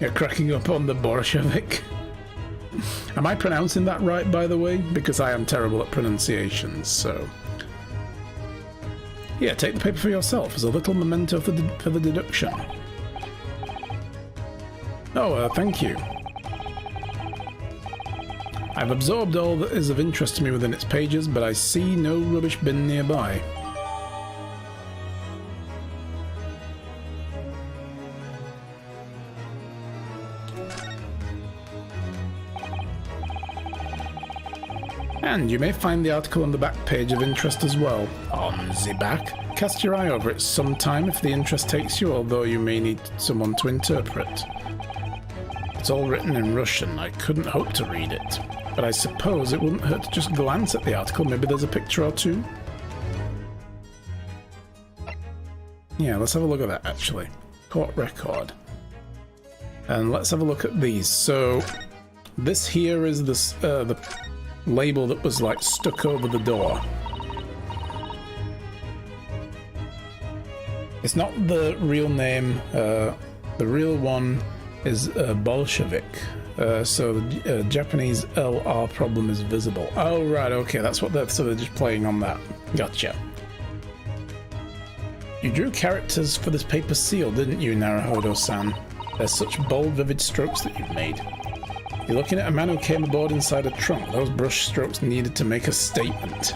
You're cracking up on the Bolshevik. Am I pronouncing that right, by the way? Because I am terrible at pronunciations, so... Yeah, take the paper for yourself as a little memento for the deduction. Oh, thank you. I've absorbed all that is of interest to me within its pages, but I see no rubbish bin nearby. And you may find the article on the back page of interest as well. On the back, cast your eye over it sometime if the interest takes you, although you may need someone to interpret. It's all written in Russian. I couldn't hope to read it. But I suppose it wouldn't hurt to just glance at the article. Maybe there's a picture or two. Yeah, let's have a look at that, actually. Court record. And let's have a look at these. So, this here is the label that was, like, stuck over the door. It's not the real name. The real one is Bolshevik. So the Japanese LR problem is visible. Oh, right, okay, that's what they're... So they're just playing on that. Gotcha. You drew characters for this paper seal, didn't you, Naruhodo-san? They're such bold, vivid strokes that you've made. You're looking at a man who came aboard inside a trunk. Those brush strokes needed to make a statement.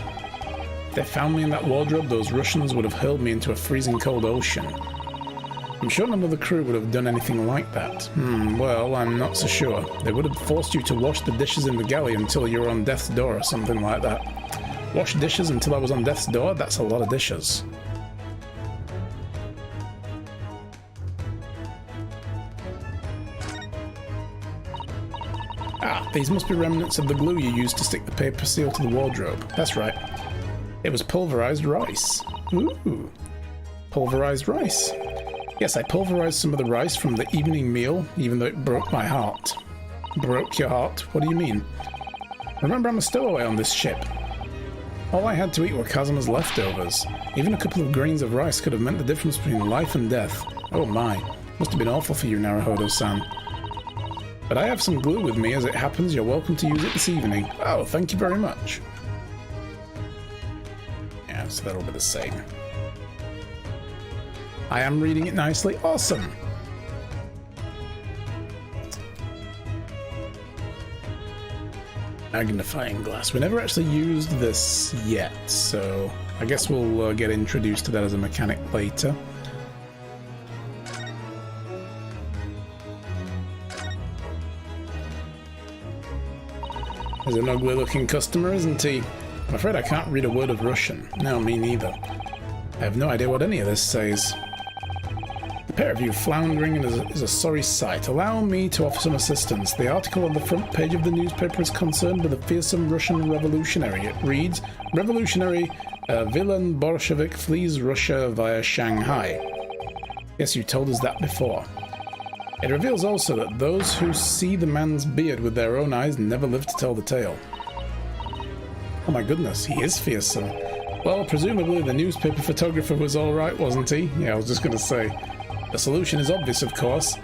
If they found me in that wardrobe, those Russians would have hurled me into a freezing cold ocean. I'm sure none of the crew would have done anything like that. Well, I'm not so sure. They would have forced you to wash the dishes in the galley until you were on death's door or something like that. Wash dishes until I was on death's door? That's a lot of dishes. Ah, these must be remnants of the glue you used to stick the paper seal to the wardrobe. That's right. It was pulverized rice. Ooh. Pulverized rice. Yes, I pulverized some of the rice from the evening meal, even though it broke my heart. Broke your heart? What do you mean? Remember, I'm a stowaway on this ship. All I had to eat were Kazuma's leftovers. Even a couple of grains of rice could have meant the difference between life and death. Oh my. Must have been awful for you, Naruhodo-san. But I have some glue with me. As it happens, you're welcome to use it this evening. Oh, thank you very much. Yeah, so that'll be the same. I am reading it nicely. Awesome! Magnifying glass. We never actually used this yet, so I guess we'll get introduced to that as a mechanic later. He's an ugly looking customer, isn't he? I'm afraid I can't read a word of Russian. No, me neither. I have no idea what any of this says. The pair of you floundering is a sorry sight. Allow me to offer some assistance. The article on the front page of the newspaper is concerned with a fearsome Russian revolutionary. It reads, Revolutionary villain Bolshevik flees Russia via Shanghai. Yes, you told us that before. It reveals also that those who see the man's beard with their own eyes never live to tell the tale. Oh my goodness, he is fearsome. Well, presumably the newspaper photographer was alright, wasn't he? Yeah, I was just going to say. The solution is obvious, of course.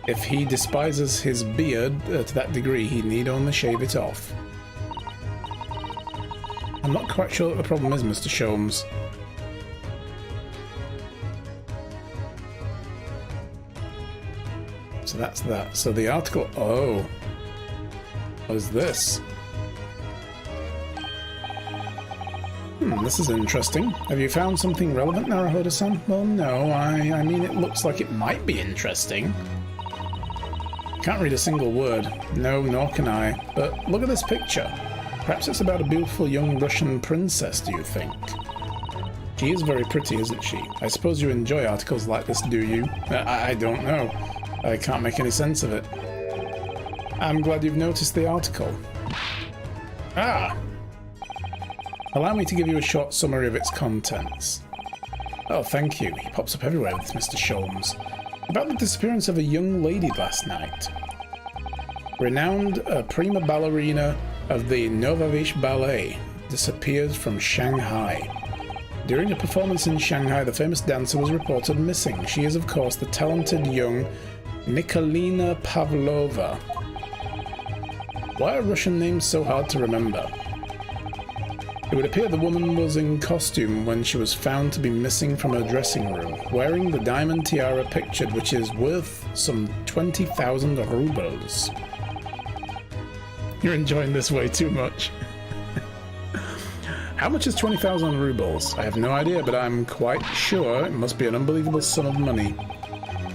If he despises his beard to that degree, he need only shave it off. I'm not quite sure what the problem is, Mr. Sholmes. So that's that. So the article... Oh. What is this? This is interesting. Have you found something relevant, Naruhodo-san? Well, no, I mean, it looks like it might be interesting. Can't read a single word. No, nor can I. But look at this picture. Perhaps it's about a beautiful young Russian princess, do you think? She is very pretty, isn't she? I suppose you enjoy articles like this, do you? I don't know. I can't make any sense of it. I'm glad you've noticed the article. Ah! Allow me to give you a short summary of its contents. Oh, thank you. He pops up everywhere with Mr. Sholmes. About the disappearance of a young lady last night. Renowned prima ballerina of the Novavish Ballet disappeared from Shanghai. During a performance in Shanghai, the famous dancer was reported missing. She is, of course, the talented young Nikolina Pavlova. Why are Russian names so hard to remember? It would appear the woman was in costume when she was found to be missing from her dressing room, wearing the diamond tiara pictured, which is worth some 20,000 rubles. You're enjoying this way too much. How much is 20,000 rubles? I have no idea, but I'm quite sure it must be an unbelievable sum of money.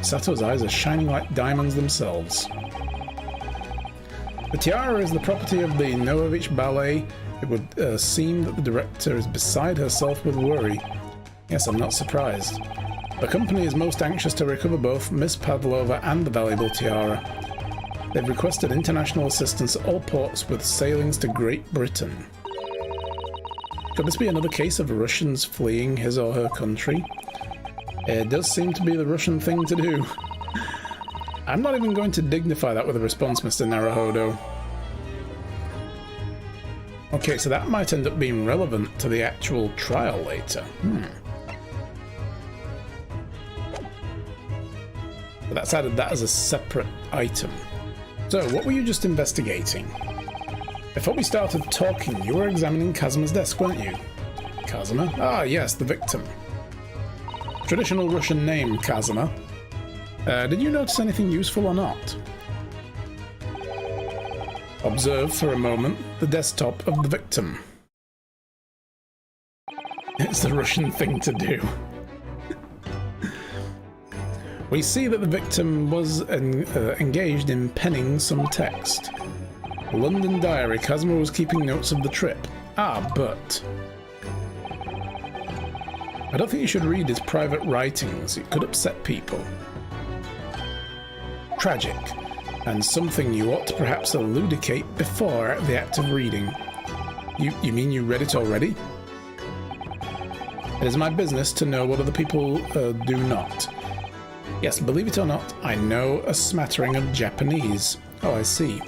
Sato's eyes are shining like diamonds themselves. The tiara is the property of the Novovich Ballet. It would seem that the director is beside herself with worry. Yes, I'm not surprised. The company is most anxious to recover both Miss Pavlova and the valuable tiara. They've requested international assistance at all ports with sailings to Great Britain. Could this be another case of Russians fleeing his or her country? It does seem to be the Russian thing to do. I'm not even going to dignify that with a response, Mr. Naruhodo. Okay, so that might end up being relevant to the actual trial later. But that's added that as a separate item. So, what were you just investigating? Before we started talking, you were examining Kazuma's desk, weren't you? Kazuma? Ah, yes, the victim. Traditional Russian name, Kazuma. Did you notice anything useful or not? Observe for a moment the desktop of the victim. It's the Russian thing to do. We see that the victim was engaged in penning some text. A London diary. Kazuma was keeping notes of the trip. Ah, but... I don't think you should read his private writings. It could upset people. Tragic, and something you ought to perhaps elucidate before the act of reading. You mean you read it already? It is my business to know what other people do not. Yes, believe it or not, I know a smattering of Japanese. Oh, I see.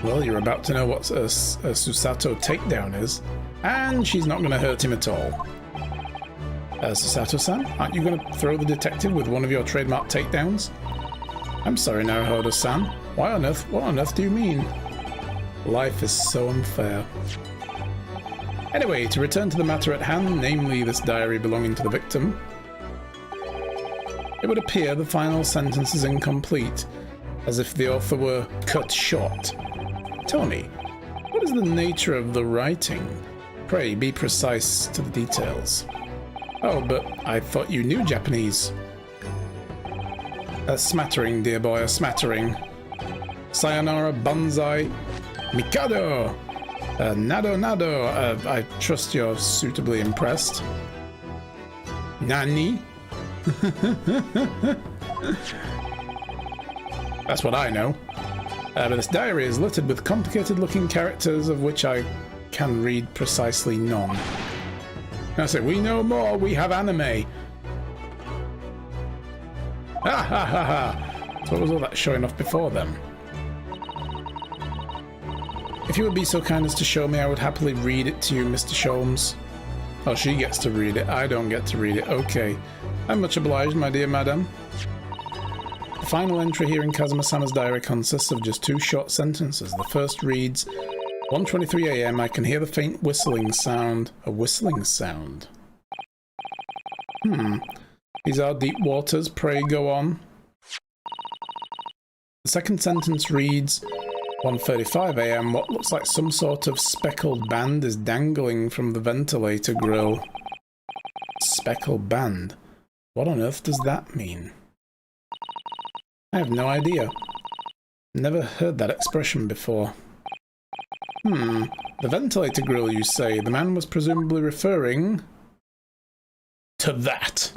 Well, you're about to know what a Susato takedown is, and she's not going to hurt him at all. Susato-san, aren't you going to throw the detective with one of your trademark takedowns? I'm sorry, Naruhodo-san. What on earth do you mean? Life is so unfair. Anyway, to return to the matter at hand, namely this diary belonging to the victim, it would appear the final sentence is incomplete, as if the author were cut short. Tony, what is the nature of the writing? Pray, be precise to the details. Oh, but I thought you knew Japanese. A smattering, dear boy, a smattering. Sayonara, banzai, mikado! Nado, nado. I trust you're suitably impressed. Nani? That's what I know. But this diary is littered with complicated-looking characters of which I can read precisely none. I say, we know more, we have anime. Ha ha ha ha! So what was all that showing off before then? If you would be so kind as to show me, I would happily read it to you, Mr. Sholmes. Oh, she gets to read it. I don't get to read it. Okay. I'm much obliged, my dear madam. The final entry here in Kazuma-sama's diary consists of just two short sentences. The first reads, 1:23 a.m. I can hear the faint whistling sound. A whistling sound. These are deep waters. Pray go on. The second sentence reads, 1:35 a.m. What looks like some sort of speckled band is dangling from the ventilator grill. Speckled band? What on earth does that mean? I have no idea. Never heard that expression before. The ventilator grill, you say? The man was presumably referring to that.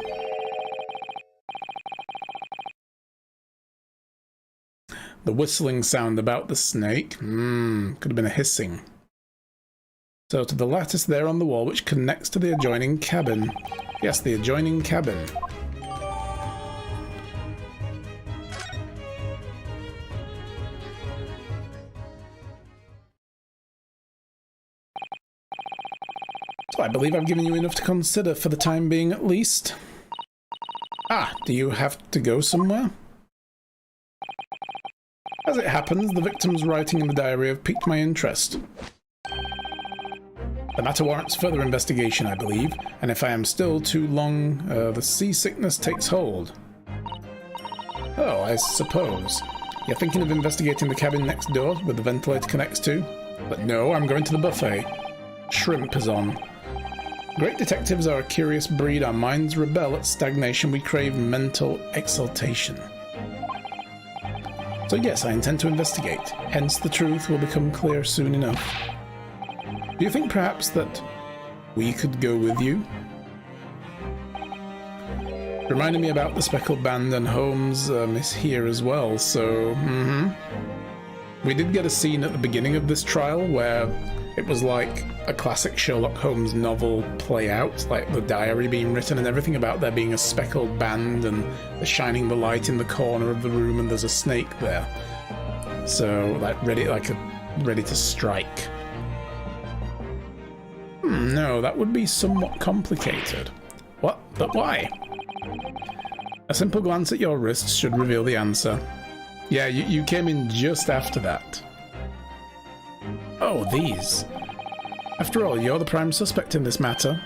The whistling sound about the snake. Could have been a hissing. So to the lattice there on the wall, which connects to the adjoining cabin. Yes, the adjoining cabin. So I believe I've given you enough to consider for the time being, at least. Ah, do you have to go somewhere? As it happens, the victim's writing in the diary have piqued my interest. The matter warrants further investigation, I believe, and if I am still too long, the seasickness takes hold. Oh, I suppose. You're thinking of investigating the cabin next door, where the ventilator connects to? But no, I'm going to the buffet. Shrimp is on. Great detectives are a curious breed. Our minds rebel at stagnation. We crave mental exaltation. So yes, I intend to investigate. Hence, the truth will become clear soon enough. Do you think perhaps that we could go with you? Reminded me about the Speckled Band, and Holmes is here as well, so... We did get a scene at the beginning of this trial where it was like a classic Sherlock Holmes novel play out, like the diary being written and everything about there being a speckled band and shining the light in the corner of the room and there's a snake there. So, like, ready to strike. No, that would be somewhat complicated. What? But why? A simple glance at your wrists should reveal the answer. Yeah, you came in just after that. Oh, these. After all, you're the prime suspect in this matter.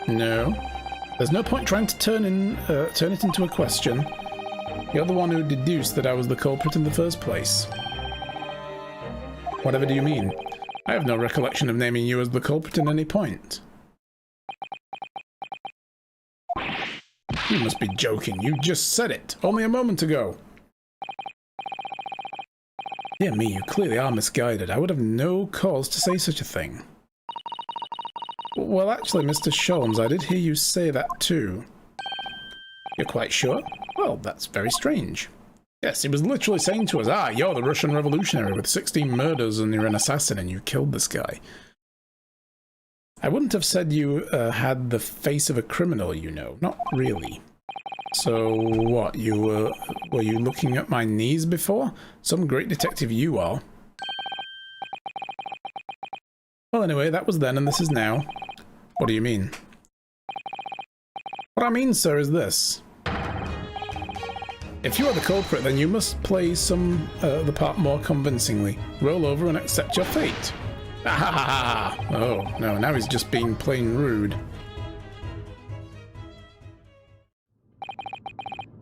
No. There's no point trying to turn it into a question. You're the one who deduced that I was the culprit in the first place. Whatever do you mean? I have no recollection of naming you as the culprit at any point. You must be joking. You just said it only a moment ago. Dear me, you clearly are misguided. I would have no cause to say such a thing. Well, actually, Mr. Sholmes, I did hear you say that too. You're quite sure? Well, that's very strange. Yes, he was literally saying to us, you're the Russian revolutionary with 16 murders and you're an assassin and you killed this guy. I wouldn't have said you had the face of a criminal, you know. Not really. So, what, were you looking at my knees before? Some great detective you are. Well, anyway, that was then and this is now. What do you mean? What I mean, sir, is this. If you are the culprit, then you must play the part more convincingly. Roll over and accept your fate. Oh, no, now he's just being plain rude.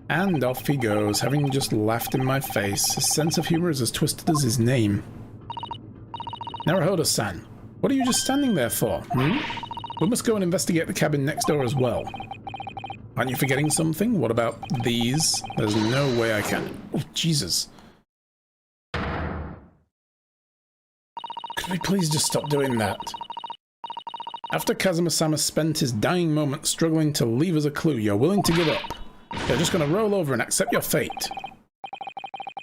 And off he goes, having just laughed in my face. His sense of humor is as twisted as his name. Naruhodo-san, what are you just standing there for, We must go and investigate the cabin next door as well. Aren't you forgetting something? What about these? There's no way I can... Oh, Jesus. Could we please just stop doing that? After Kazuma-sama spent his dying moment struggling to leave us a clue, you're willing to give up. You're just going to roll over and accept your fate.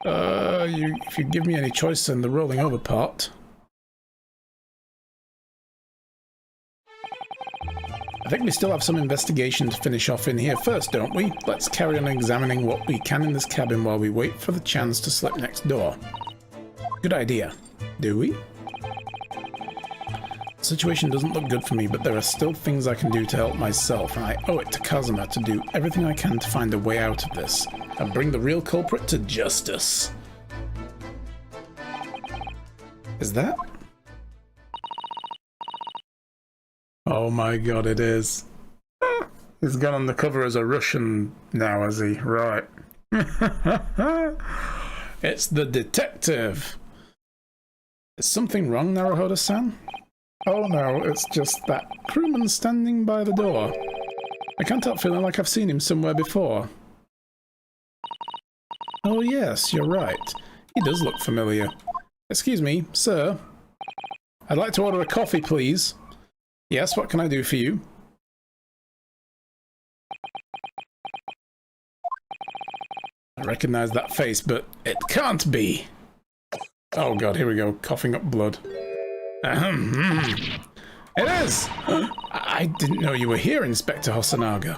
If you give me any choice in the rolling over part. I think we still have some investigation to finish off in here first, don't we? Let's carry on examining what we can in this cabin while we wait for the chance to slip next door. Good idea. Do we? The situation doesn't look good for me, but there are still things I can do to help myself, and I owe it to Kazuma to do everything I can to find a way out of this, and bring the real culprit to justice. Is that? Oh my god, it is. He's gone on the cover as a Russian now, has he? Right. It's the detective. Is something wrong, Naruhodo-san? Oh no, it's just that crewman standing by the door. I can't help feeling like I've seen him somewhere before. Oh yes, you're right. He does look familiar. Excuse me, sir. I'd like to order a coffee, please. Yes, what can I do for you? I recognize that face, but it can't be. Oh god, here we go, coughing up blood. It is! I didn't know you were here, Inspector Hosonaga.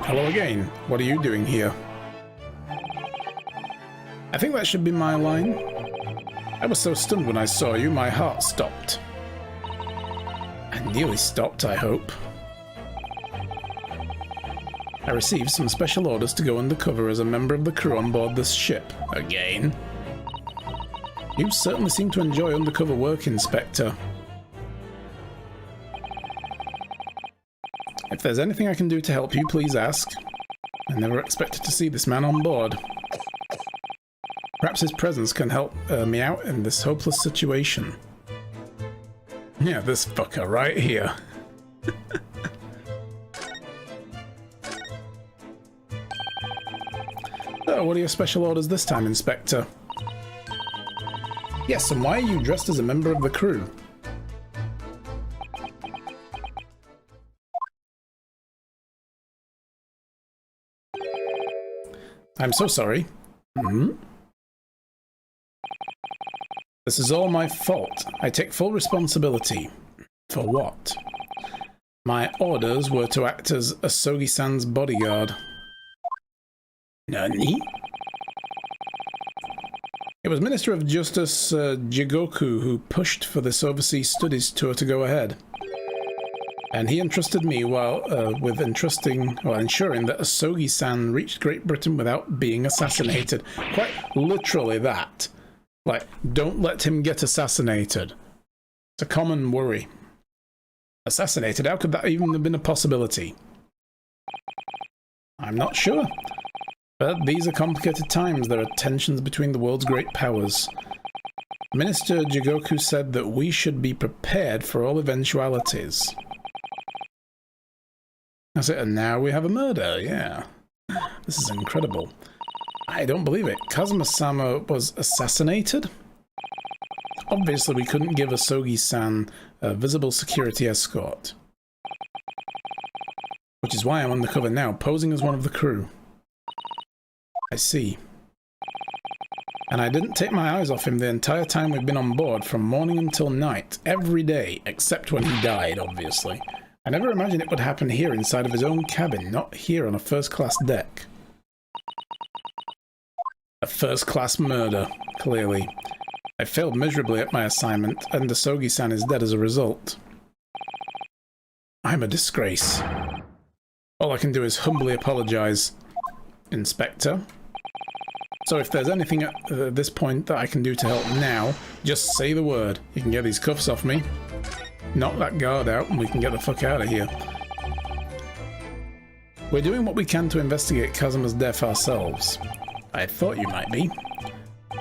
Hello again. What are you doing here? I think that should be my line. I was so stunned when I saw you, my heart stopped. And It nearly stopped, I hope. I received some special orders to go undercover as a member of the crew on board this ship. Again? You certainly seem to enjoy undercover work, Inspector. If there's anything I can do to help you, please ask. I never expected to see this man on board. Perhaps his presence can help me out in this hopeless situation. Yeah, this fucker right here. So, what are your special orders this time, Inspector? Yes, and why are you dressed as a member of the crew? I'm so sorry. This is all my fault. I take full responsibility. For what? My orders were to act as Asogi-san's bodyguard. Nani? It was Minister of Justice Jigoku who pushed for this overseas studies tour to go ahead. And he entrusted me with ensuring that Asogi-san reached Great Britain without being assassinated. Quite literally that. Like, don't let him get assassinated. It's a common worry. Assassinated? How could that even have been a possibility? I'm not sure. But these are complicated times. There are tensions between the world's great powers. Minister Jigoku said that we should be prepared for all eventualities. That's it, and now we have a murder, yeah. This is incredible. I don't believe it. Kazuma-sama was assassinated? Obviously we couldn't give Asogi-san a visible security escort. Which is why I'm undercover now, posing as one of the crew. I see. And I didn't take my eyes off him the entire time we've been on board, from morning until night, every day, except when he died, obviously. I never imagined it would happen here inside of his own cabin, not here on a first-class deck. A first-class murder, clearly. I failed miserably at my assignment, and Asogi-san is dead as a result. I'm a disgrace. All I can do is humbly apologize, Inspector. So if there's anything at this point that I can do to help now, just say the word. You can get these cuffs off me, knock that guard out, and we can get the fuck out of here. We're doing what we can to investigate Kazuma's death ourselves. I thought you might be.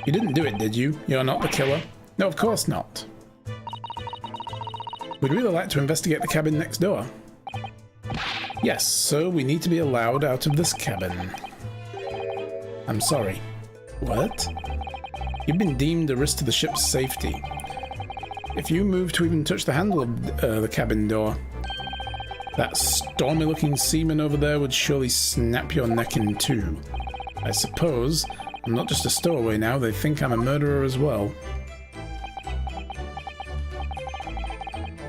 You didn't do it, did you? You're not the killer? No, of course not. We'd really like to investigate the cabin next door. Yes, so we need to be allowed out of this cabin. I'm sorry. What? You've been deemed a risk to the ship's safety. If you move to even touch the handle of the cabin door, that stormy-looking seaman over there would surely snap your neck in two. I suppose I'm not just a stowaway now, they think I'm a murderer as well.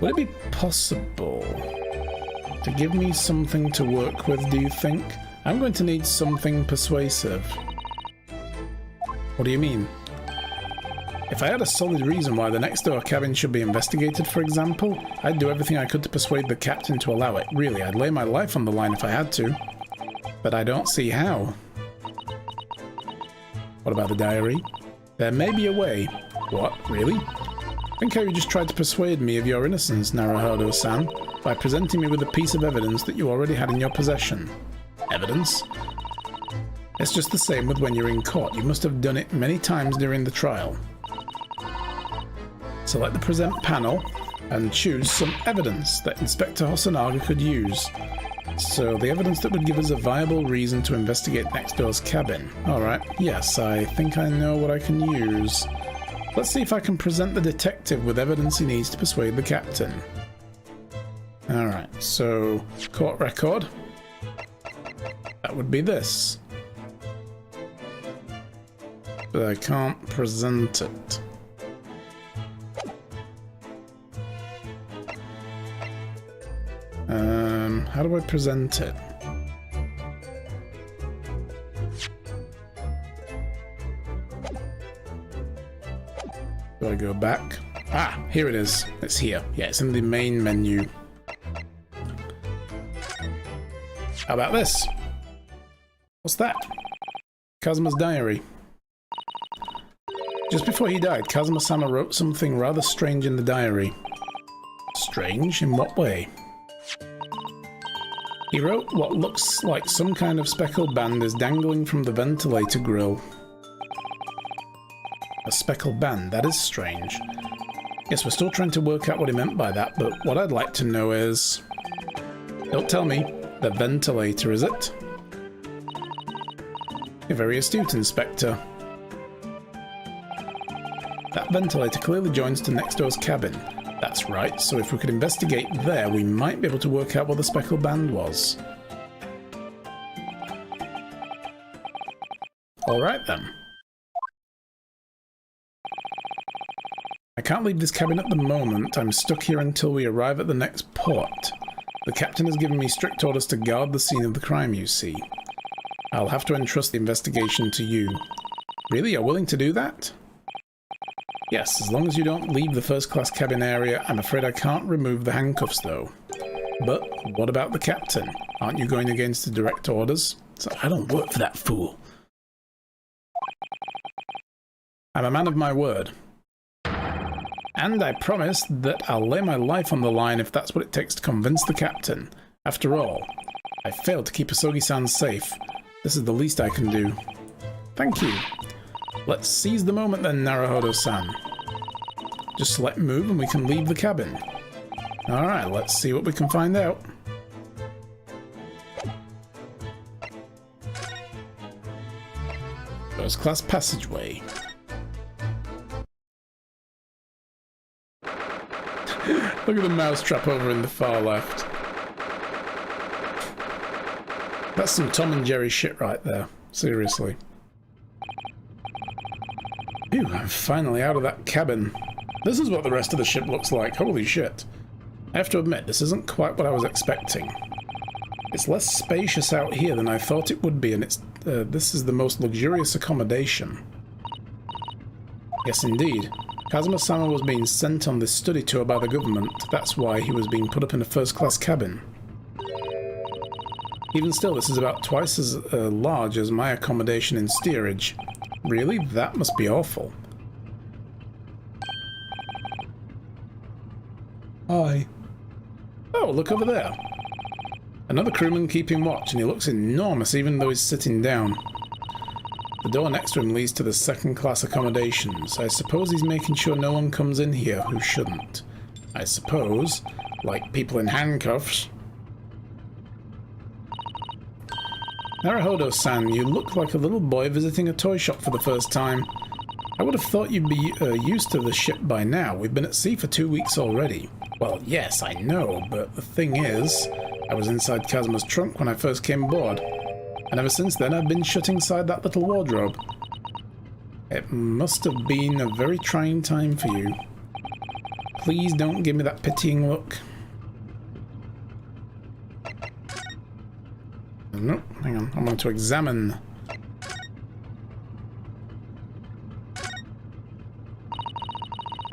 Would it be possible to give me something to work with, do you think? I'm going to need something persuasive. What do you mean? If I had a solid reason why the next door cabin should be investigated, for example, I'd do everything I could to persuade the captain to allow it. Really, I'd lay my life on the line if I had to. But I don't see how. What about the diary? There may be a way. What? Really? Think how you just tried to persuade me of your innocence, Naruhodo-san, by presenting me with a piece of evidence that you already had in your possession. Evidence? It's just the same with when you're in court. You must have done it many times during the trial. Select the present panel and choose some evidence that Inspector Hosonaga could use. So, the evidence that would give us a viable reason to investigate next door's cabin. Alright, yes, I think I know what I can use. Let's see if I can present the detective with evidence he needs to persuade the captain. Alright, so, court record. That would be this. But I can't present it. How do I present it? Do I go back? Ah, here it is. It's here. Yeah, it's in the main menu. How about this? What's that? Kazuma's diary. Just before he died, Kazuma-sama wrote something rather strange in the diary. Strange? In what way? He wrote what looks like some kind of speckled band is dangling from the ventilator grill. A speckled band? That is strange. Yes, we're still trying to work out what he meant by that, but what I'd like to know is... Don't tell me. The ventilator, is it? You're very astute, Inspector. That ventilator clearly joins to next door's cabin. That's right, so if we could investigate there, we might be able to work out what the speckled band was. Alright then. I can't leave this cabin at the moment. I'm stuck here until we arrive at the next port. The captain has given me strict orders to guard the scene of the crime, you see. I'll have to entrust the investigation to you. Really? You're willing to do that? Yes, as long as you don't leave the first-class cabin area. I'm afraid I can't remove the handcuffs, though. But what about the captain? Aren't you going against the direct orders? So I don't work for that fool. I'm a man of my word. And I promise that I'll lay my life on the line if that's what it takes to convince the captain. After all, I failed to keep Asogi-san safe. This is the least I can do. Thank you. Let's seize the moment then, Naruhodo-san. Just select move and we can leave the cabin. Alright, let's see what we can find out. First class passageway. Look at the mousetrap over in the far left. That's some Tom and Jerry shit right there. Seriously. Phew, I'm finally out of that cabin. This is what the rest of the ship looks like. Holy shit. I have to admit, this isn't quite what I was expecting. It's less spacious out here than I thought it would be, and this is the most luxurious accommodation. Yes, indeed. Kazuma-sama was being sent on this study tour by the government. That's why he was being put up in a first-class cabin. Even still, this is about twice as large as my accommodation in steerage. Really? That must be awful. Hi. Oh, look over there. Another crewman keeping watch, and he looks enormous even though he's sitting down. The door next to him leads to the second-class accommodations. I suppose he's making sure no one comes in here who shouldn't. I suppose, like people in handcuffs. Naruhodo-san, you look like a little boy visiting a toy shop for the first time. I would have thought you'd be used to the ship by now. We've been at sea for 2 weeks already. Well, yes, I know, but the thing is, I was inside Kazuma's trunk when I first came aboard. And ever since then, I've been shut inside that little wardrobe. It must have been a very trying time for you. Please don't give me that pitying look. Nope, hang on. I want to examine.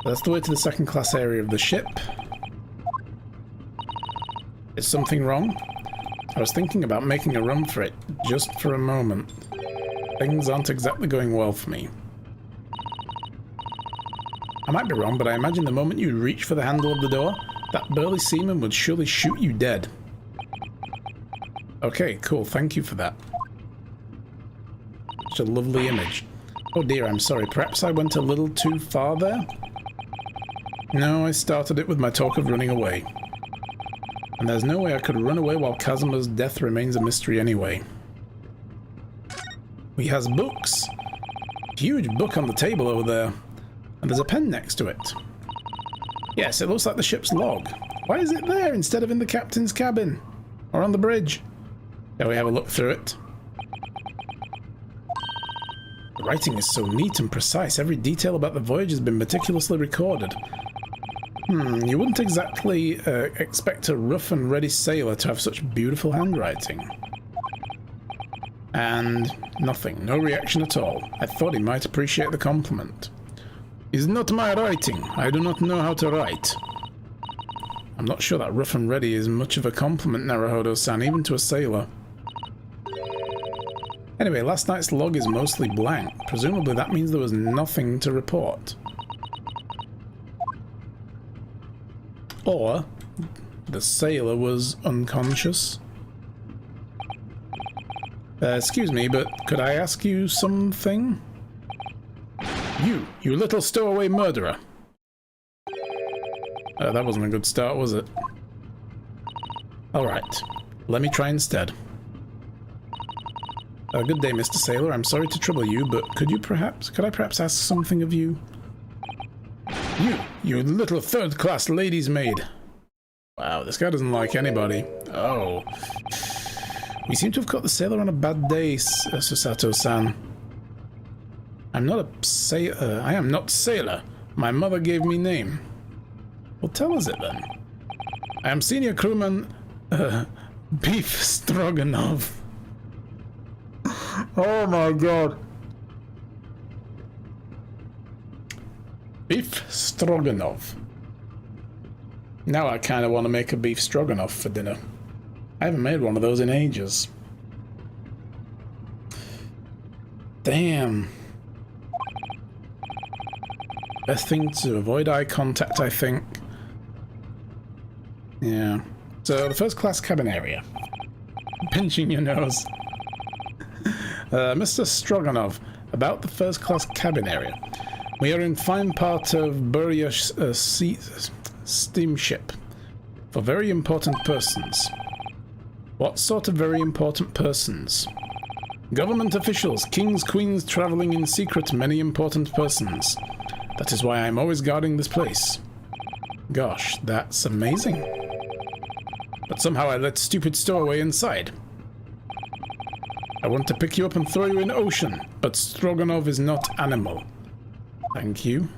That's the way to the second-class area of the ship. Is something wrong? I was thinking about making a run for it, just for a moment. Things aren't exactly going well for me. I might be wrong, but I imagine the moment you reach for the handle of the door, that burly seaman would surely shoot you dead. Okay, cool, thank you for that. Such a lovely image. Oh dear, I'm sorry, perhaps I went a little too far there? No, I started it with my talk of running away. And there's no way I could run away while Kazuma's death remains a mystery anyway. He has books. Huge book on the table over there. And there's a pen next to it. Yes, it looks like the ship's log. Why is it there instead of in the captain's cabin? Or on the bridge? Shall we have a look through it? The writing is so neat and precise. Every detail about the voyage has been meticulously recorded. You wouldn't exactly expect a rough and ready sailor to have such beautiful handwriting. And nothing. No reaction at all. I thought he might appreciate the compliment. Is not my writing. I do not know how to write. I'm not sure that rough and ready is much of a compliment, Naruhodo-san, even to a sailor. Anyway, last night's log is mostly blank. Presumably that means there was nothing to report. Or the sailor was unconscious. Excuse me, but could I ask you something? You little stowaway murderer. That wasn't a good start, was it? Alright, let me try instead. Good day, Mr. Sailor. I'm sorry to trouble you, but could I perhaps ask something of you? You little third-class lady's maid. Wow, this guy doesn't like anybody. Oh. We seem to have caught the sailor on a bad day, Susato-san. I am not sailor. My mother gave me name. Well, tell us it then. I am senior crewman, Beef Stroganoff. Oh my god. Beef Stroganoff. Now I kind of want to make a beef stroganoff for dinner. I haven't made one of those in ages. Damn. Best thing to avoid eye contact, I think. Yeah. So, the first class cabin area. Pinching your nose. Mr. Stroganoff, about the first class cabin area. We are in fine part of Buria steamship. For very important persons. What sort of very important persons? Government officials, kings, queens, traveling in secret, many important persons. That is why I'm always guarding this place. Gosh, that's amazing. But somehow I let stupid stowaway inside. I want to pick you up and throw you in ocean, but Stroganov is not animal. Thank you.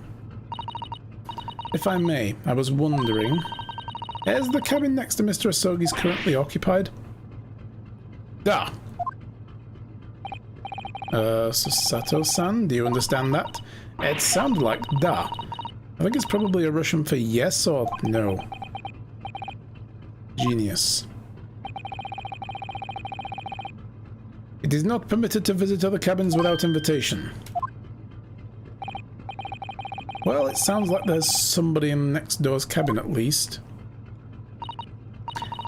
If I may, I was wondering, is the cabin next to Mr. Asogi's currently occupied? Da! Susato-san, do you understand that? It sounded like da. I think it's probably a Russian for yes or no. Genius. It is not permitted to visit other cabins without invitation. Well, it sounds like there's somebody in next door's cabin at least.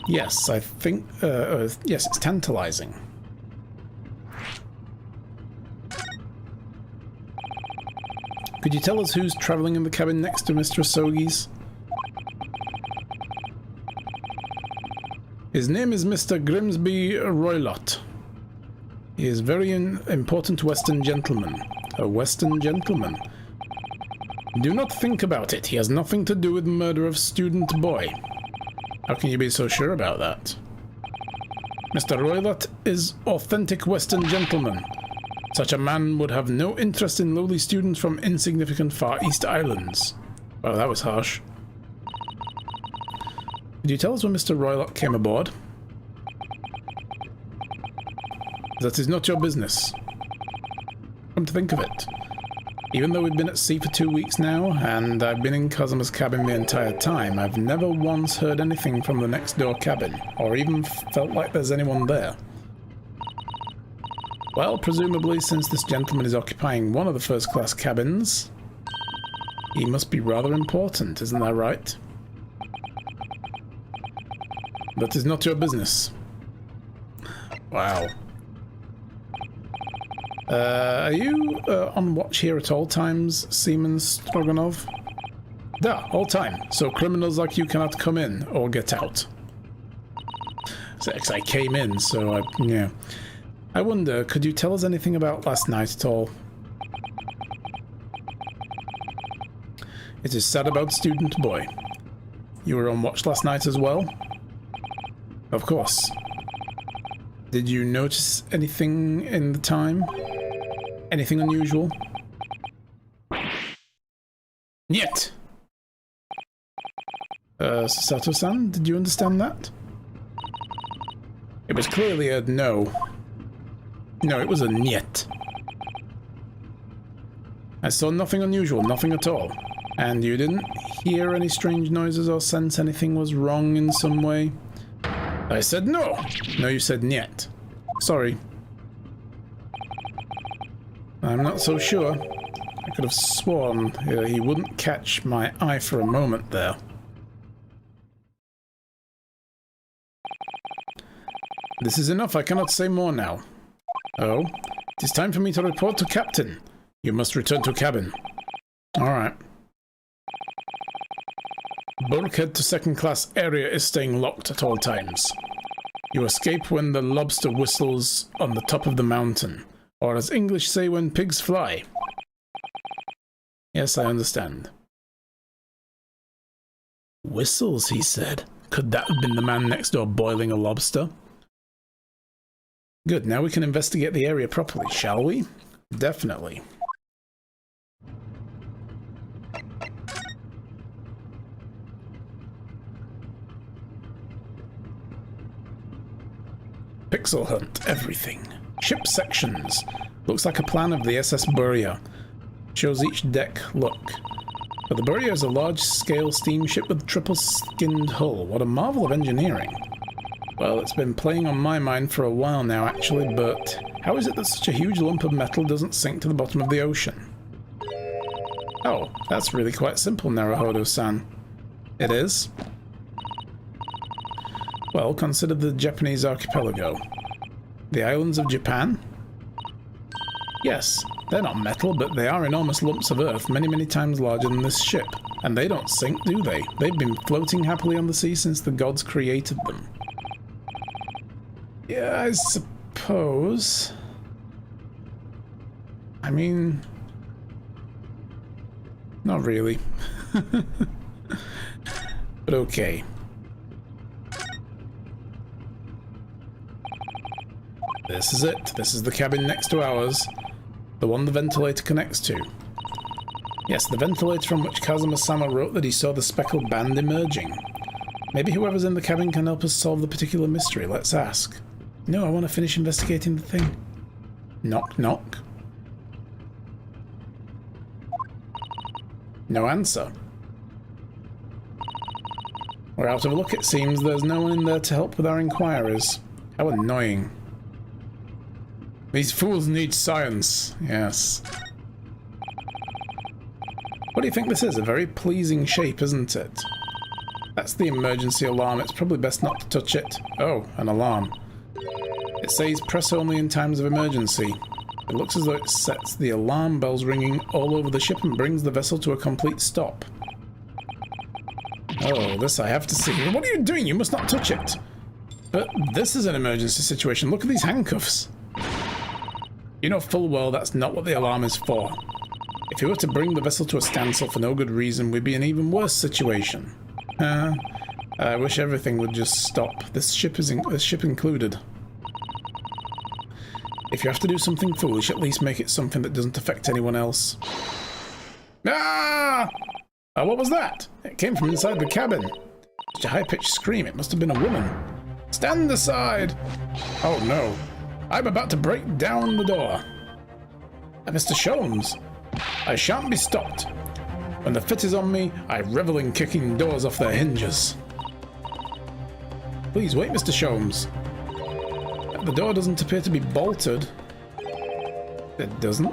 Yes, I think... yes, it's tantalizing. Could you tell us who's travelling in the cabin next to Mr. Asogi's? His name is Mr. Grimsby Roylott. He is very important Western gentleman. A Western gentleman. Do not think about it. He has nothing to do with the murder of student boy. How can you be so sure about that? Mr. Roylott is authentic Western gentleman. Such a man would have no interest in lowly students from insignificant Far East Islands. Well, that was harsh. Could you tell us when Mr. Roylott came aboard? That is not your business. Come to think of it. Even though we've been at sea for 2 weeks now, and I've been in Kazuma's cabin the entire time, I've never once heard anything from the next door cabin, or even felt like there's anyone there. Well, presumably since this gentleman is occupying one of the first class cabins, he must be rather important, isn't that right? That is not your business. Wow. Are you on watch here at all times, Seaman Stroganov? Da, all time. So criminals like you cannot come in or get out. So, I came in, so yeah. I wonder, could you tell us anything about last night at all? It is sad about student boy. You were on watch last night as well? Of course. Did you notice anything in the time? Anything unusual? Niet! Sato-san, did you understand that? It was clearly a no. No, it was a niet. I saw nothing unusual, nothing at all. And you didn't hear any strange noises or sense anything was wrong in some way? I said no. No, you said niet. Sorry. I'm not so sure. I could have sworn he wouldn't catch my eye for a moment there. This is enough. I cannot say more now. Oh, it is time for me to report to Captain. You must return to cabin. Alright. Bulkhead to second class area is staying locked at all times. You escape when the lobster whistles on the top of the mountain, or as English say, when pigs fly. Yes, I understand. Whistles, he said. Could that have been the man next door boiling a lobster? Good, now we can investigate the area properly, shall we? Definitely. Pixel hunt, everything. Ship sections. Looks like a plan of the SS Burya. Shows each deck look. But the Burya is a large-scale steamship with triple-skinned hull. What a marvel of engineering. Well, it's been playing on my mind for a while now, actually, but how is it that such a huge lump of metal doesn't sink to the bottom of the ocean? Oh, that's really quite simple, Naruhodo-san. It is? Well, consider the Japanese archipelago. The islands of Japan? Yes, they're not metal, but they are enormous lumps of earth, many, many times larger than this ship. And they don't sink, do they? They've been floating happily on the sea since the gods created them. Yeah, I suppose. I mean, not really. But okay. This is it. This is the cabin next to ours. The one the ventilator connects to. Yes, the ventilator from which Kazuma-sama wrote that he saw the speckled band emerging. Maybe whoever's in the cabin can help us solve the particular mystery. Let's ask. No, I want to finish investigating the thing. Knock, knock. No answer. We're out of luck, it seems. There's no one in there to help with our inquiries. How annoying. These fools need science. Yes. What do you think this is? A very pleasing shape, isn't it? That's the emergency alarm. It's probably best not to touch it. Oh, an alarm. It says press only in times of emergency. It looks as though it sets the alarm bells ringing all over the ship and brings the vessel to a complete stop. Oh, this I have to see. What are you doing? You must not touch it. But this is an emergency situation. Look at these handcuffs. You know full well that's not what the alarm is for. If you were to bring the vessel to a standstill for no good reason, we'd be in an even worse situation. I wish everything would just stop. This ship included. If you have to do something foolish, at least make it something that doesn't affect anyone else. Ah! What was that? It came from inside the cabin. Such a high-pitched scream. It must have been a woman. Stand aside! Oh no. I'm about to break down the door. Mr. Sholmes, I shan't be stopped. When the fit is on me, I revel in kicking doors off their hinges. Please wait, Mr. Sholmes. The door doesn't appear to be bolted. It doesn't?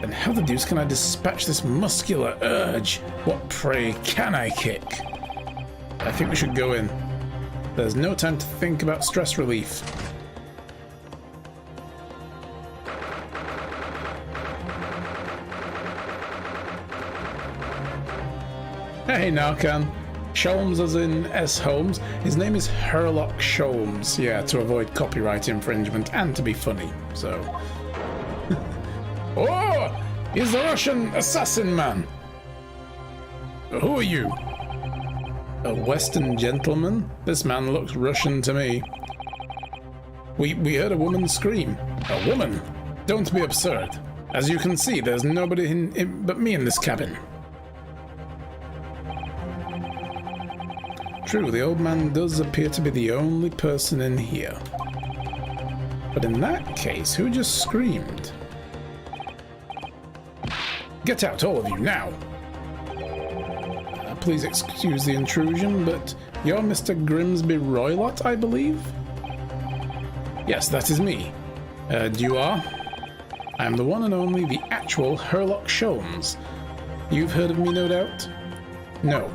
Then how the deuce can I dispatch this muscular urge? What prey can I kick? I think we should go in. There's no time to think about stress relief. Hey, Narcan. Sholmes as in S. Holmes. His name is Herlock Sholmes. Yeah, to avoid copyright infringement and to be funny, so... Oh! He's the Russian assassin man! Who are you? A Western gentleman? This man looks Russian to me. We heard a woman scream. A woman? Don't be absurd. As you can see, there's nobody but me in this cabin. True, the old man does appear to be the only person in here. But in that case, who just screamed? Get out, all of you, now! Please excuse the intrusion, but you're Mr. Grimsby Roylott, I believe? Yes, that is me. And you are? I am the one and only, the actual Herlock Sholmes. You've heard of me, no doubt? No.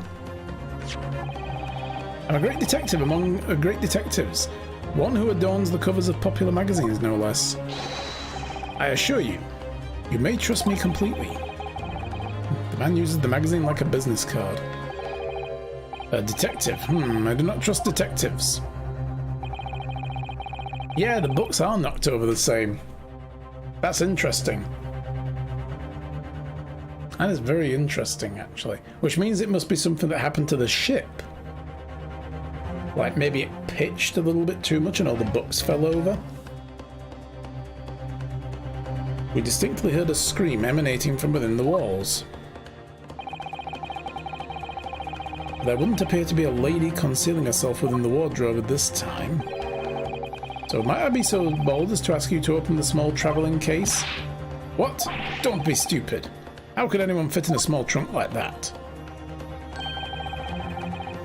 I'm a great detective among great detectives. One who adorns the covers of popular magazines, no less. I assure you, you may trust me completely. The man uses the magazine like a business card. A detective? I do not trust detectives. Yeah, the books are knocked over the same. That's interesting. That is very interesting, actually. Which means it must be something that happened to the ship. Like maybe it pitched a little bit too much and all the books fell over. We distinctly heard a scream emanating from within the walls. There wouldn't appear to be a lady concealing herself within the wardrobe at this time. So might I be so bold as to ask you to open the small travelling case? What? Don't be stupid. How could anyone fit in a small trunk like that?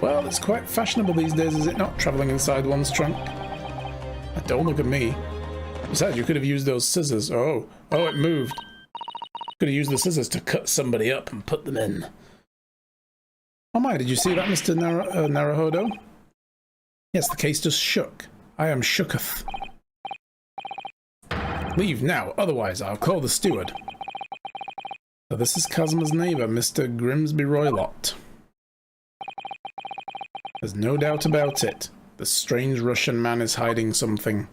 Well, it's quite fashionable these days, is it not, travelling inside one's trunk? Don't look at me. Besides, you could have used those scissors. Oh, it moved. Could have used the scissors to cut somebody up and put them in. Oh my, did you see that, Mr. Naruhodo? Yes, the case just shook. I am shooketh. Leave now, otherwise I'll call the steward. So this is Cosmo's neighbour, Mr. Grimsby Roylott. There's no doubt about it. The strange Russian man is hiding something.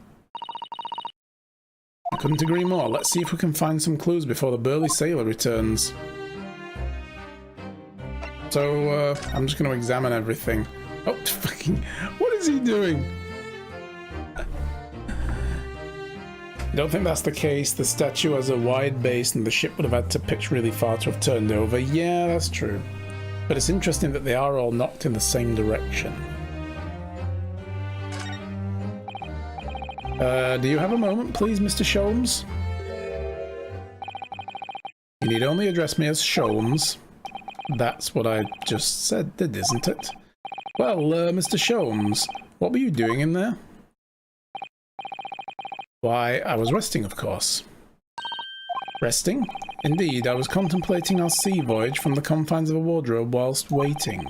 I couldn't agree more. Let's see if we can find some clues before the burly sailor returns. So, I'm just going to examine everything. Oh, fucking... What is he doing? I don't think that's the case. The statue has a wide base and the ship would have had to pitch really far to have turned over. Yeah, that's true. But it's interesting that they are all knocked in the same direction. Do you have a moment, please, Mr. Sholmes? You need only address me as Sholmes. That's what I just said, isn't it? Well, Mr. Sholmes, what were you doing in there? Why, I was resting, of course. Resting? Indeed, I was contemplating our sea voyage from the confines of a wardrobe whilst waiting.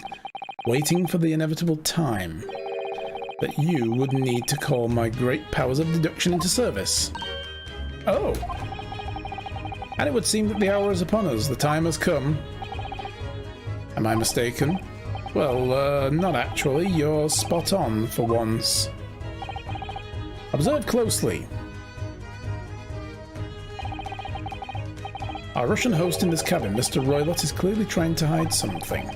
Waiting for the inevitable time that you would need to call my great powers of deduction into service. Oh. And it would seem that the hour is upon us. The time has come. Am I mistaken? Well, not actually. You're spot on for once. Observe closely. Our Russian host in this cabin, Mr. Roylott, is clearly trying to hide something.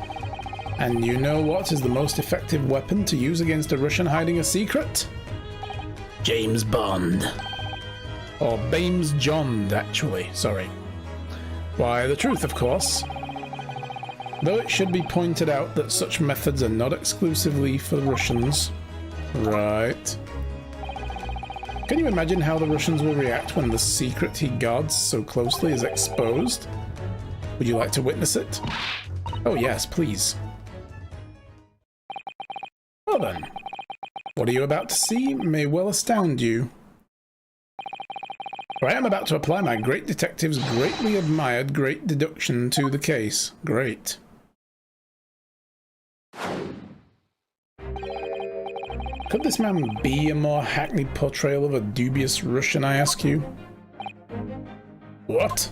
And you know what is the most effective weapon to use against a Russian hiding a secret? James Bond. Or Bames John, actually. Sorry. Why, the truth, of course. Though it should be pointed out that such methods are not exclusively for the Russians. Right. Can you imagine how the Russians will react when the secret he guards so closely is exposed? Would you like to witness it? Oh yes, please. Well then, what are you about to see may well astound you. For I am about to apply my great detective's greatly admired great deduction to the case. Great. Could this man be a more hackneyed portrayal of a dubious Russian, I ask you? What?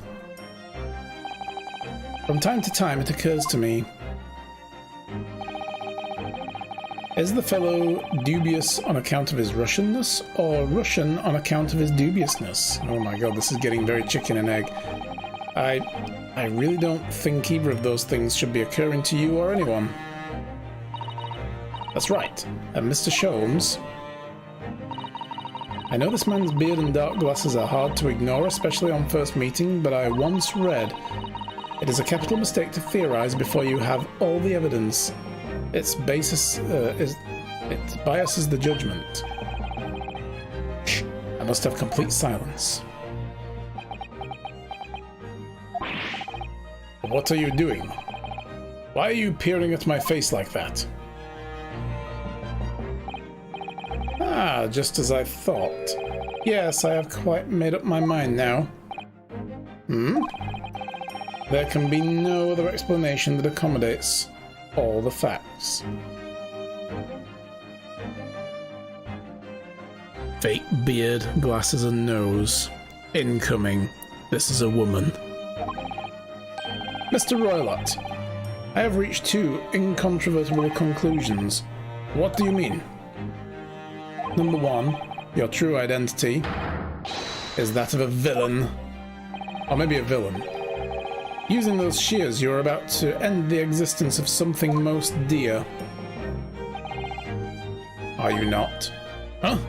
From time to time it occurs to me, is the fellow dubious on account of his Russianness, or Russian on account of his dubiousness? Oh my god, this is getting very chicken and egg. I really don't think either of those things should be occurring to you or anyone. That's right, and Mr. Sholmes. I know this man's beard and dark glasses are hard to ignore, especially on first meeting, but I once read, it is a capital mistake to theorize before you have all the evidence. Its basis it biases the judgment. Shh, I must have complete silence. What are you doing? Why are you peering at my face like that? Ah, just as I thought. Yes, I have quite made up my mind now. There can be no other explanation that accommodates all the facts. Fake beard, glasses and nose. Incoming. This is a woman. Mr. Roylott, I have reached two incontrovertible conclusions. What do you mean? Number one, your true identity is that of a villain. Or maybe a villain. Using those shears, you're about to end the existence of something most dear. Are you not? Huh?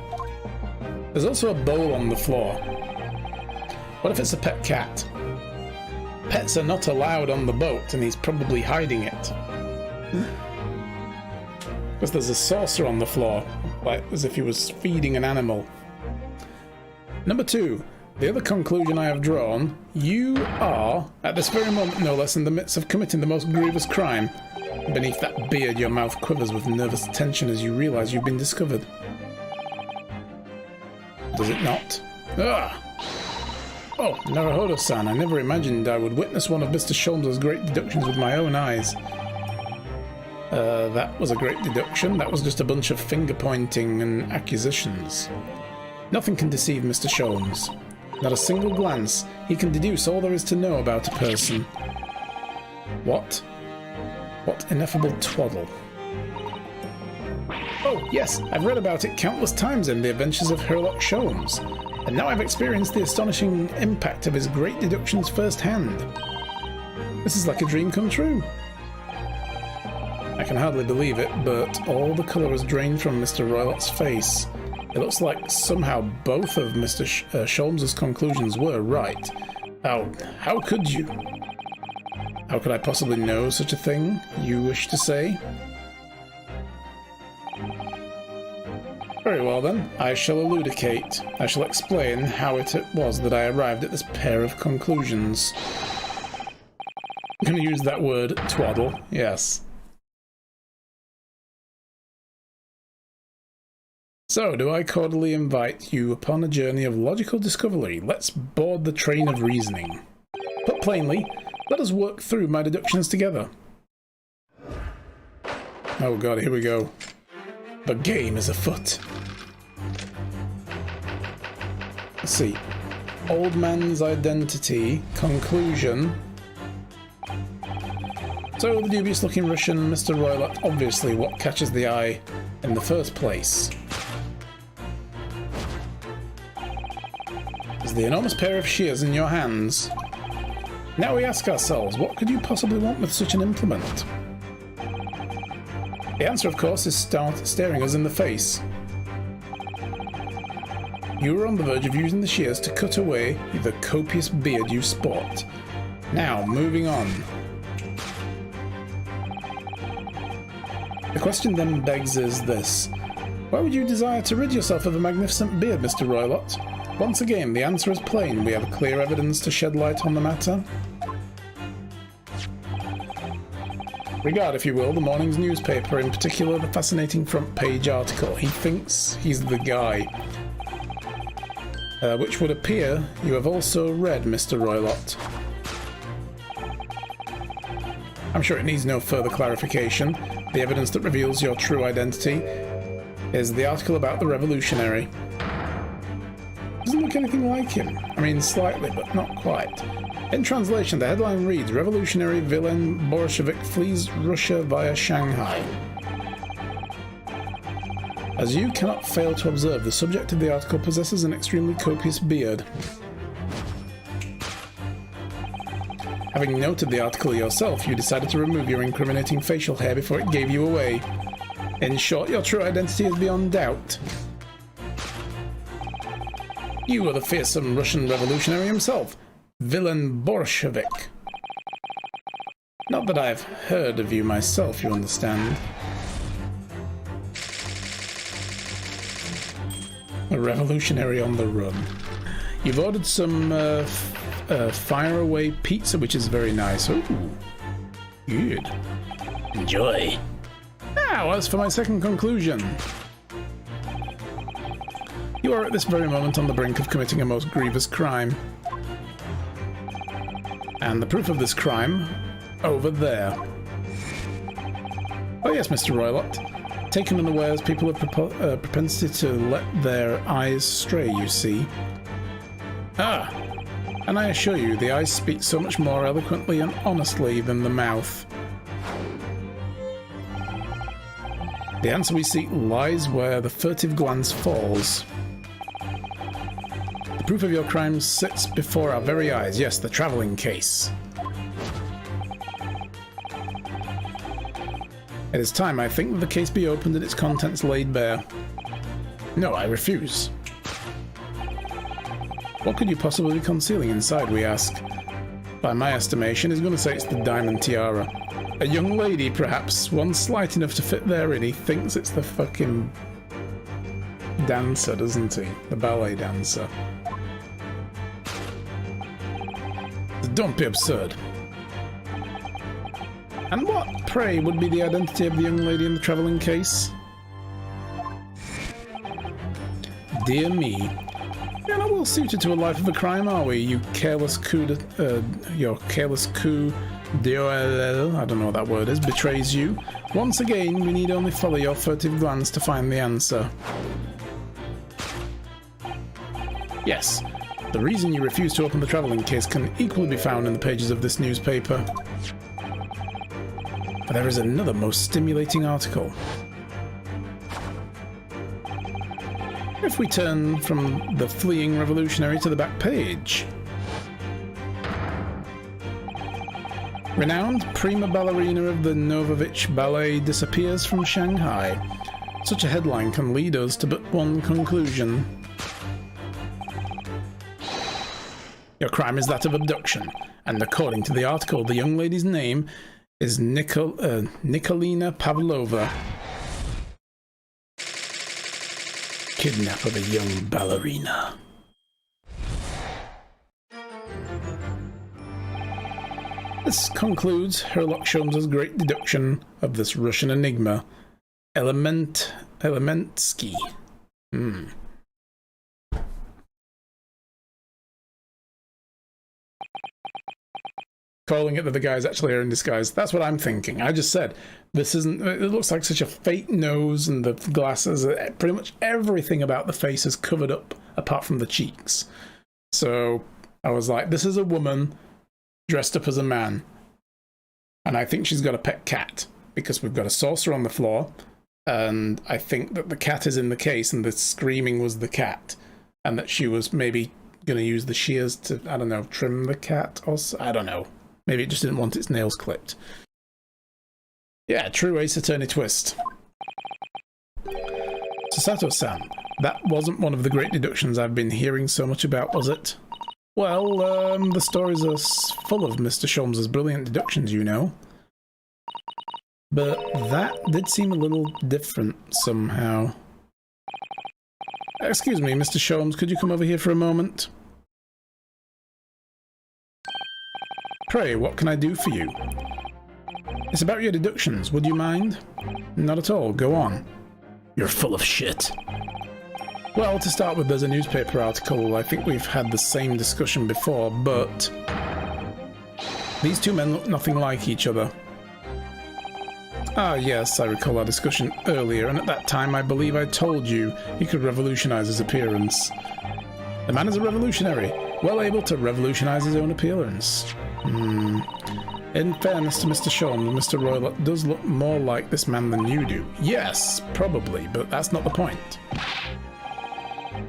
There's also a bowl on the floor. What if it's a pet cat? Pets are not allowed on the boat, and he's probably hiding it. Because there's a saucer on the floor, like as if he was feeding an animal. Number two, the other conclusion I have drawn, you are, at this very moment no less, in the midst of committing the most grievous crime. Beneath that beard, your mouth quivers with nervous tension as you realize you've been discovered. Does it not? Ah! Oh, Naruhodo-san, I never imagined I would witness one of Mr. Sholmes' great deductions with my own eyes. That was a great deduction. That was just a bunch of finger-pointing and accusations. Nothing can deceive Mr. Sholmes. Not a single glance. He can deduce all there is to know about a person. What? What ineffable twaddle. Oh, yes, I've read about it countless times in the adventures of Sherlock Sholmes. And now I've experienced the astonishing impact of his great deductions firsthand. This is like a dream come true. I can hardly believe it, but all the colour has drained from Mr. Roylott's face. It looks like somehow both of Mr. Sholmes' conclusions were right. How could you? How could I possibly know such a thing, you wish to say? Very well then, I shall elucidate. I shall explain how it was that I arrived at this pair of conclusions. I'm going to use that word, twaddle, yes. So, do I cordially invite you upon a journey of logical discovery? Let's board the train of reasoning. Put plainly, let us work through my deductions together. Oh god, here we go. The game is afoot. Let's see. Old man's identity, conclusion. So the dubious-looking Russian, Mr. Roylott, obviously what catches the eye in the first place is the enormous pair of shears in your hands. Now we ask ourselves, what could you possibly want with such an implement? The answer, of course, is staring us in the face. You were on the verge of using the shears to cut away the copious beard you sport. Now, moving on. The question then begs is this. Why would you desire to rid yourself of a magnificent beard, Mr. Roylott? Once again, the answer is plain. We have clear evidence to shed light on the matter. Regard, if you will, the morning's newspaper, in particular the fascinating front page article. He thinks he's the guy. Which would appear you have also read, Mr. Roylott. I'm sure it needs no further clarification. The evidence that reveals your true identity is the article about the revolutionary. Doesn't look anything like him. I mean, slightly, but not quite. In translation, the headline reads, Revolutionary Villain Bolshevik flees Russia via Shanghai. As you cannot fail to observe, the subject of the article possesses an extremely copious beard. Having noted the article yourself, you decided to remove your incriminating facial hair before it gave you away. In short, your true identity is beyond doubt. You are the fearsome Russian revolutionary himself. Villain Bolshevik. Not that I've heard of you myself, you understand. A revolutionary on the run. You've ordered some fire away pizza, which is very nice. Ooh, good. Enjoy. Now, as for my second conclusion. You are at this very moment on the brink of committing a most grievous crime. And the proof of this crime, over there. Oh yes, Mr. Roylott. Taken unawares, people have propensity to let their eyes stray, you see. Ah, and I assure you, the eyes speak so much more eloquently and honestly than the mouth. The answer we seek lies where the furtive glance falls. The proof of your crime sits before our very eyes. Yes, the travelling case. It is time, I think, that the case be opened and its contents laid bare. No, I refuse. What could you possibly be concealing inside, we ask? By my estimation, he's going to say it's the diamond tiara. A young lady, perhaps, one slight enough to fit therein. He thinks it's the fucking dancer, doesn't he? The ballet dancer. Don't be absurd. And what, pray, would be the identity of the young lady in the travelling case? Dear me. You're not well suited to a life of a crime, are we? You careless your careless coup d'oeil, I don't know what that word is, betrays you. Once again, we need only follow your furtive glance to find the answer. Yes, the reason you refuse to open the travelling case can equally be found in the pages of this newspaper. But there is another most stimulating article. If we turn from the fleeing revolutionary to the back page. Renowned prima ballerina of the Novovich Ballet disappears from Shanghai. Such a headline can lead us to but one conclusion. Your crime is that of abduction, and according to the article, the young lady's name is Nikolina Pavlova. Kidnap of a young ballerina. This concludes Sherlock Holmes's great deduction of this Russian enigma, Elementsky. Calling it that the guys actually are in disguise. That's what I'm thinking. I just said, this isn't... It looks like such a fake nose and the glasses. Pretty much everything about the face is covered up apart from the cheeks. So I was like, this is a woman dressed up as a man. And I think she's got a pet cat because we've got a saucer on the floor. And I think that the cat is in the case and the screaming was the cat. And that she was maybe going to use the shears to, I don't know, trim the cat or so, I don't know. Maybe it just didn't want its nails clipped. Yeah, true Ace Attorney twist. Sasato-san, that wasn't one of the great deductions I've been hearing so much about, was it? Well, the stories are full of Mr. Sholmes' brilliant deductions, you know. But that did seem a little different somehow. Excuse me, Mr. Sholmes, could you come over here for a moment? Pray, what can I do for you? It's about your deductions, would you mind? Not at all, go on. You're full of shit. Well, to start with, there's a newspaper article. I think we've had the same discussion before, but these two men look nothing like each other. Ah, yes, I recall our discussion earlier, and at that time I believe I told you he could revolutionize his appearance. The man is a revolutionary, well able to revolutionize his own appearance. In fairness to Mr. Sholmes, Mr. Roylott does look more like this man than you do. Yes, probably, but that's not the point.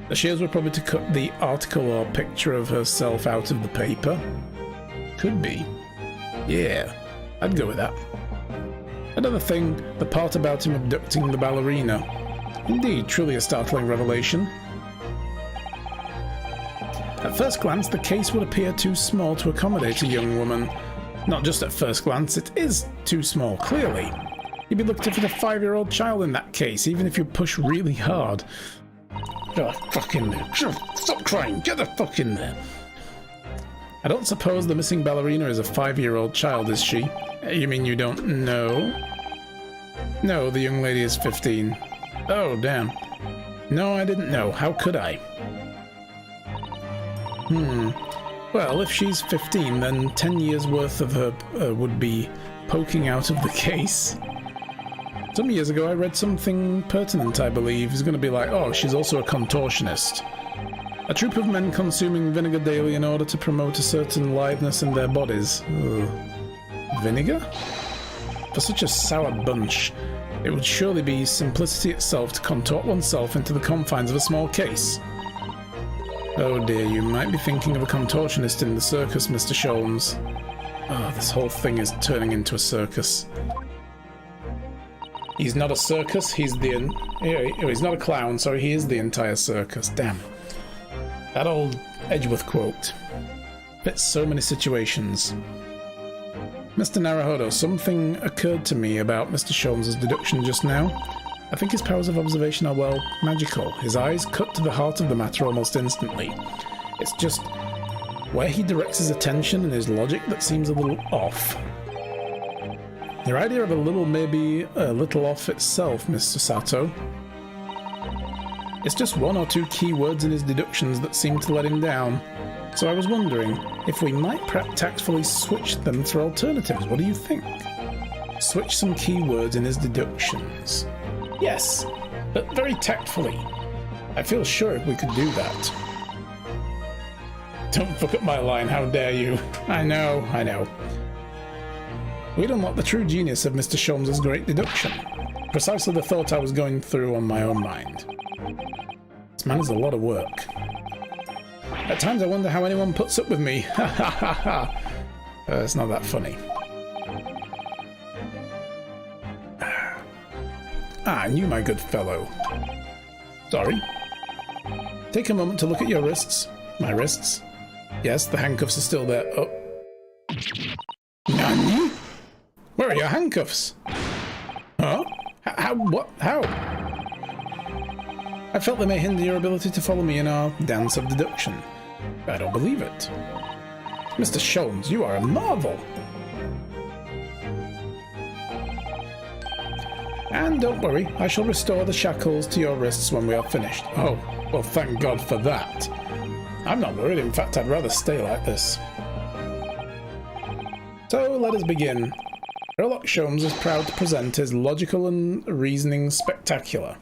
The shears were probably to cut the article or picture of herself out of the paper. Could be. Yeah, I'd go with that. Another thing, the part about him abducting the ballerina. Indeed, truly a startling revelation. At first glance, the case would appear too small to accommodate a young woman. Not just at first glance, it is too small, clearly. You'd be looking to fit a 5-year-old child in that case, even if you push really hard. Get the fuck in there. Stop crying. Get the fuck in there. I don't suppose the missing ballerina is a 5-year-old child, is she? You mean you don't know? No, the young lady is 15. Oh, damn. No, I didn't know. How could I? Well, if she's 15, then 10 years worth of her would be poking out of the case. Some years ago I read something pertinent, I believe. It's going to be like, oh, she's also a contortionist. A troop of men consuming vinegar daily in order to promote a certain liveness in their bodies. Ugh. Vinegar? For such a sour bunch, it would surely be simplicity itself to contort oneself into the confines of a small case. Oh dear, you might be thinking of a contortionist in the circus, Mr. Sholmes. Oh, this whole thing is turning into a circus. He's not a circus, he's not a clown, sorry, he is the entire circus. Damn. That old Edgeworth quote fits so many situations. Mr. Naruhodo, something occurred to me about Mr. Sholmes' deduction just now. I think his powers of observation are, well, magical. His eyes cut to the heart of the matter almost instantly. It's just where he directs his attention and his logic that seems a little off. Your idea of a little may be a little off itself, Mr. Sato. It's just one or two key words in his deductions that seem to let him down. So I was wondering if we might perhaps tactfully switch them for alternatives. What do you think? Switch some key words in his deductions. Yes, but very tactfully. I feel sure we could do that. Don't fuck up my line, how dare you. I know. We'd unlock the true genius of Mr. Sholmes' great deduction. Precisely the thought I was going through on my own mind. This man is a lot of work. At times I wonder how anyone puts up with me. Ha ha ha ha. It's not that funny. And you, my good fellow. Sorry. Take a moment to look at your wrists. My wrists. Yes, the handcuffs are still there. Oh. Nani? Where are your handcuffs? Huh? How? What? How? I felt they may hinder your ability to follow me in our dance of deduction. I don't believe it. Mr. Sholmes, you are a marvel. And don't worry, I shall restore the shackles to your wrists when we are finished. Oh, well, thank God for that. I'm not worried, in fact, I'd rather stay like this. So, let us begin. Sherlock Sholmes is proud to present his logical and reasoning spectacular.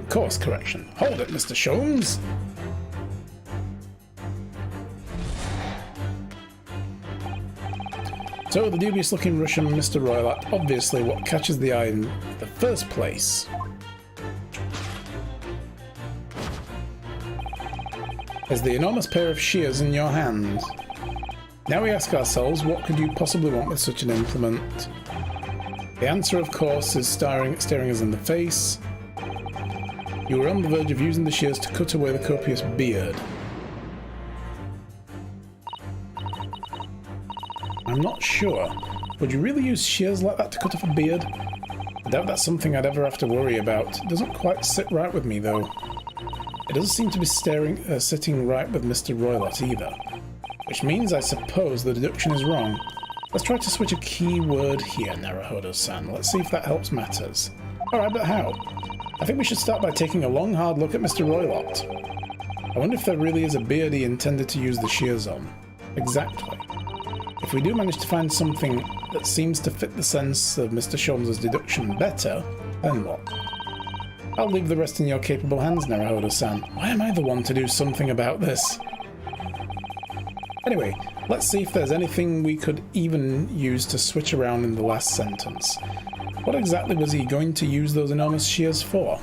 Course correction. Hold it, Mr. Sholmes. So, the dubious-looking Russian Mr. Roylat, obviously what catches the eye in the first place. Is the enormous pair of shears in your hand. Now we ask ourselves, what could you possibly want with such an implement? The answer, of course, is staring us in the face. You were on the verge of using the shears to cut away the copious beard. I'm not sure. Would you really use shears like that to cut off a beard? I doubt that's something I'd ever have to worry about. It doesn't quite sit right with me, though. It doesn't seem to be sitting right with Mr. Roylat either. Which means, I suppose, the deduction is wrong. Let's try to switch a key word here, Naruhodo-san. Let's see if that helps matters. Alright, but how? I think we should start by taking a long, hard look at Mr. Roylat. I wonder if there really is a beard he intended to use the shears on. Exactly. If we do manage to find something that seems to fit the sense of Mr. Sholmes' deduction better, then what? I'll leave the rest in your capable hands, Naruhodo-san. Why am I the one to do something about this? Anyway, let's see if there's anything we could even use to switch around in the last sentence. What exactly was he going to use those enormous shears for?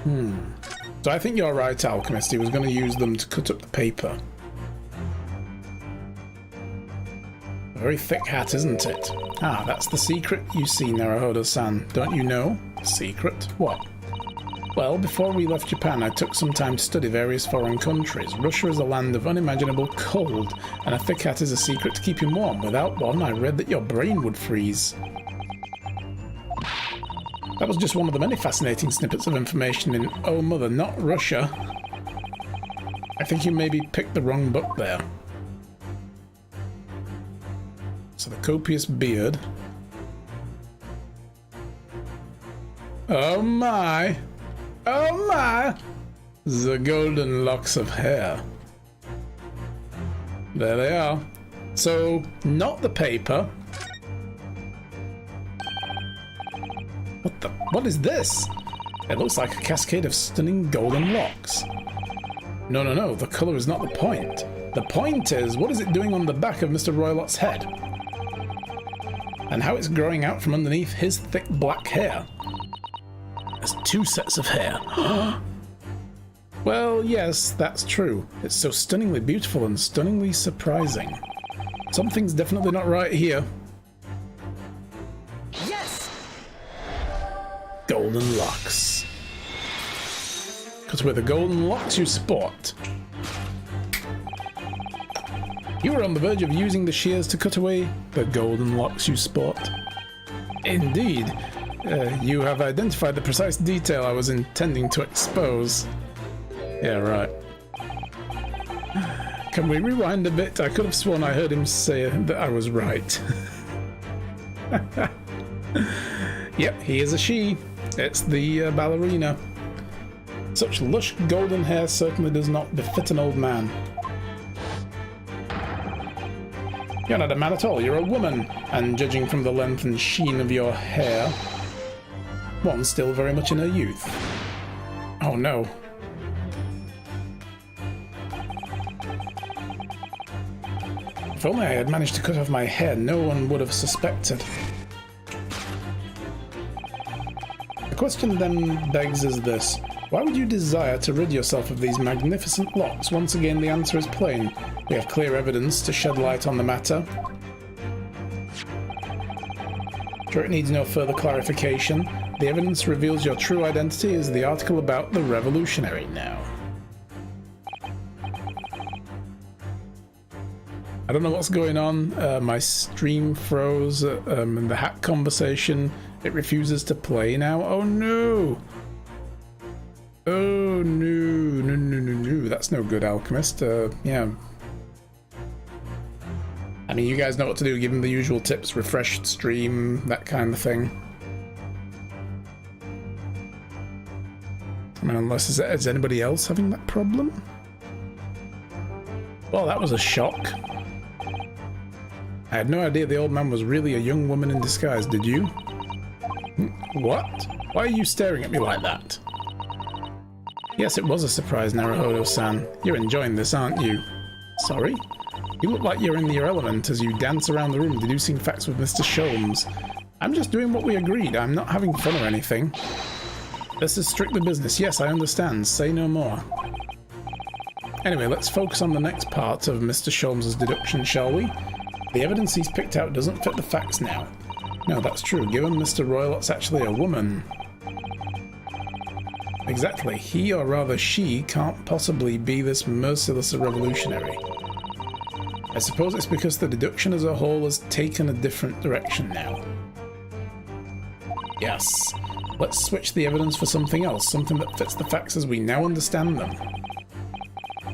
So I think you're right, Alchemist. He was going to use them to cut up the paper. A very thick hat, isn't it? Ah, that's the secret you see, Naruhodo-san. Don't you know? Secret? What? Well, before we left Japan, I took some time to study various foreign countries. Russia is a land of unimaginable cold, and a thick hat is a secret to keep him warm. Without one, I read that your brain would freeze. That was just one of the many fascinating snippets of information in Oh Mother, Not Russia. I think you maybe picked the wrong book there. So the copious beard. Oh my! Oh my! The golden locks of hair. There they are. So, not the paper. What is this? It looks like a cascade of stunning golden locks. No, the colour is not the point. The point is, what is it doing on the back of Mr. Roylot's head? And how it's growing out from underneath his thick black hair. There's two sets of hair. Well, yes, that's true. It's so stunningly beautiful and stunningly surprising. Something's definitely not right here. Yes! Golden locks. Because with the golden locks you sport. You were on the verge of using the shears to cut away the golden locks you sport. Indeed. You have identified the precise detail I was intending to expose. Yeah, right. Can we rewind a bit? I could have sworn I heard him say that I was right. Yep, he is a she. It's the ballerina. Such lush golden hair certainly does not befit an old man. You're not a man at all, you're a woman. And judging from the length and sheen of your hair, one still very much in her youth. Oh no. If only I had managed to cut off my hair, no one would have suspected. The question then begs is this. Why would you desire to rid yourself of these magnificent locks? Once again, the answer is plain. We have clear evidence to shed light on the matter. Sure, it needs no further clarification. The evidence reveals your true identity as the article about the revolutionary now. I don't know what's going on. My stream froze in the hat conversation. It refuses to play now. Oh no! Oh no. That's no good, Alchemist. Yeah. I mean, you guys know what to do. Give them the usual tips. Refresh stream, that kind of thing. I mean, unless is anybody else having that problem? Well, that was a shock. I had no idea the old man was really a young woman in disguise, did you? What? Why are you staring at me like that? Yes, it was a surprise, Naruhodo-san. You're enjoying this, aren't you? Sorry? You look like you're in your element as you dance around the room deducing facts with Mr. Sholmes. I'm just doing what we agreed. I'm not having fun or anything. This is strictly business. Yes, I understand. Say no more. Anyway, let's focus on the next part of Mr. Sholmes' deduction, shall we? The evidence he's picked out doesn't fit the facts now. No, that's true. Given Mr. Roylot's actually a woman. Exactly. He, or rather she, can't possibly be this merciless a revolutionary. I suppose it's because the deduction as a whole has taken a different direction now. Yes. Let's switch the evidence for something else, something that fits the facts as we now understand them.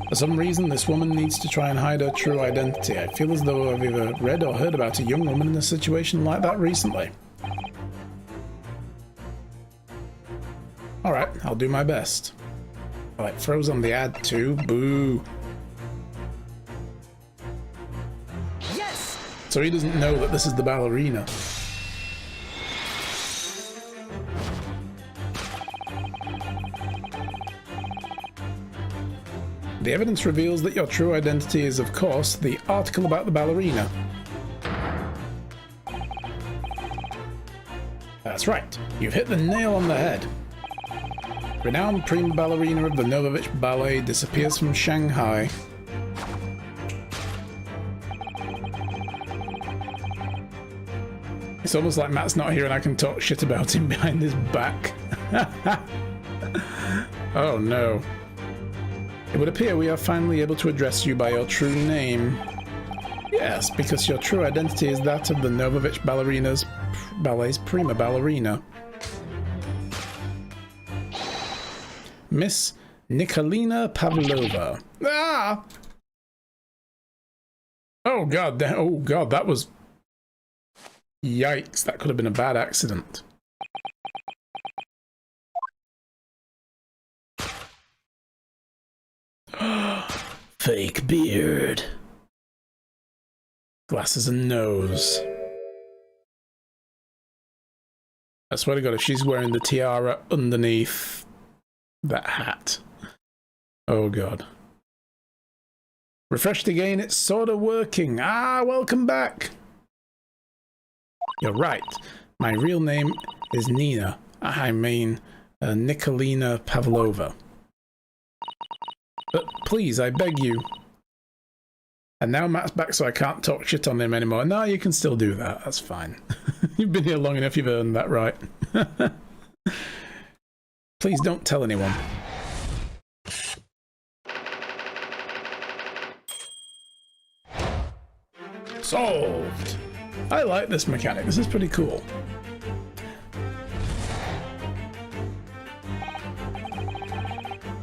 For some reason, this woman needs to try and hide her true identity. I feel as though I've either read or heard about a young woman in a situation like that recently. Alright, I'll do my best. Oh, it froze on the ad too. Boo. Yes! So he doesn't know that this is the ballerina. The evidence reveals that your true identity is, of course, the article about the ballerina. That's right. You've hit the nail on the head. Renowned prima ballerina of the Novovich Ballet disappears from Shanghai. It's almost like Matt's not here and I can talk shit about him behind his back. Oh no. It would appear we are finally able to address you by your true name. Yes, because your true identity is that of the Novovich Ballerina's Ballet's prima ballerina. Miss Nikolina Pavlova. Ah! Oh god, that was... Yikes, that could have been a bad accident. Fake beard. Glasses and nose. I swear to God, if she's wearing the tiara underneath that hat. Oh God. Refreshed again, it's sort of working. Ah, welcome back. You're right. My real name is Nina. I mean, Nikolina Pavlova. But please, I beg you. And now Matt's back, so I can't talk shit on him anymore. No, you can still do that. That's fine. You've been here long enough, you've earned that right. Please don't tell anyone. Solved! I like this mechanic. This is pretty cool.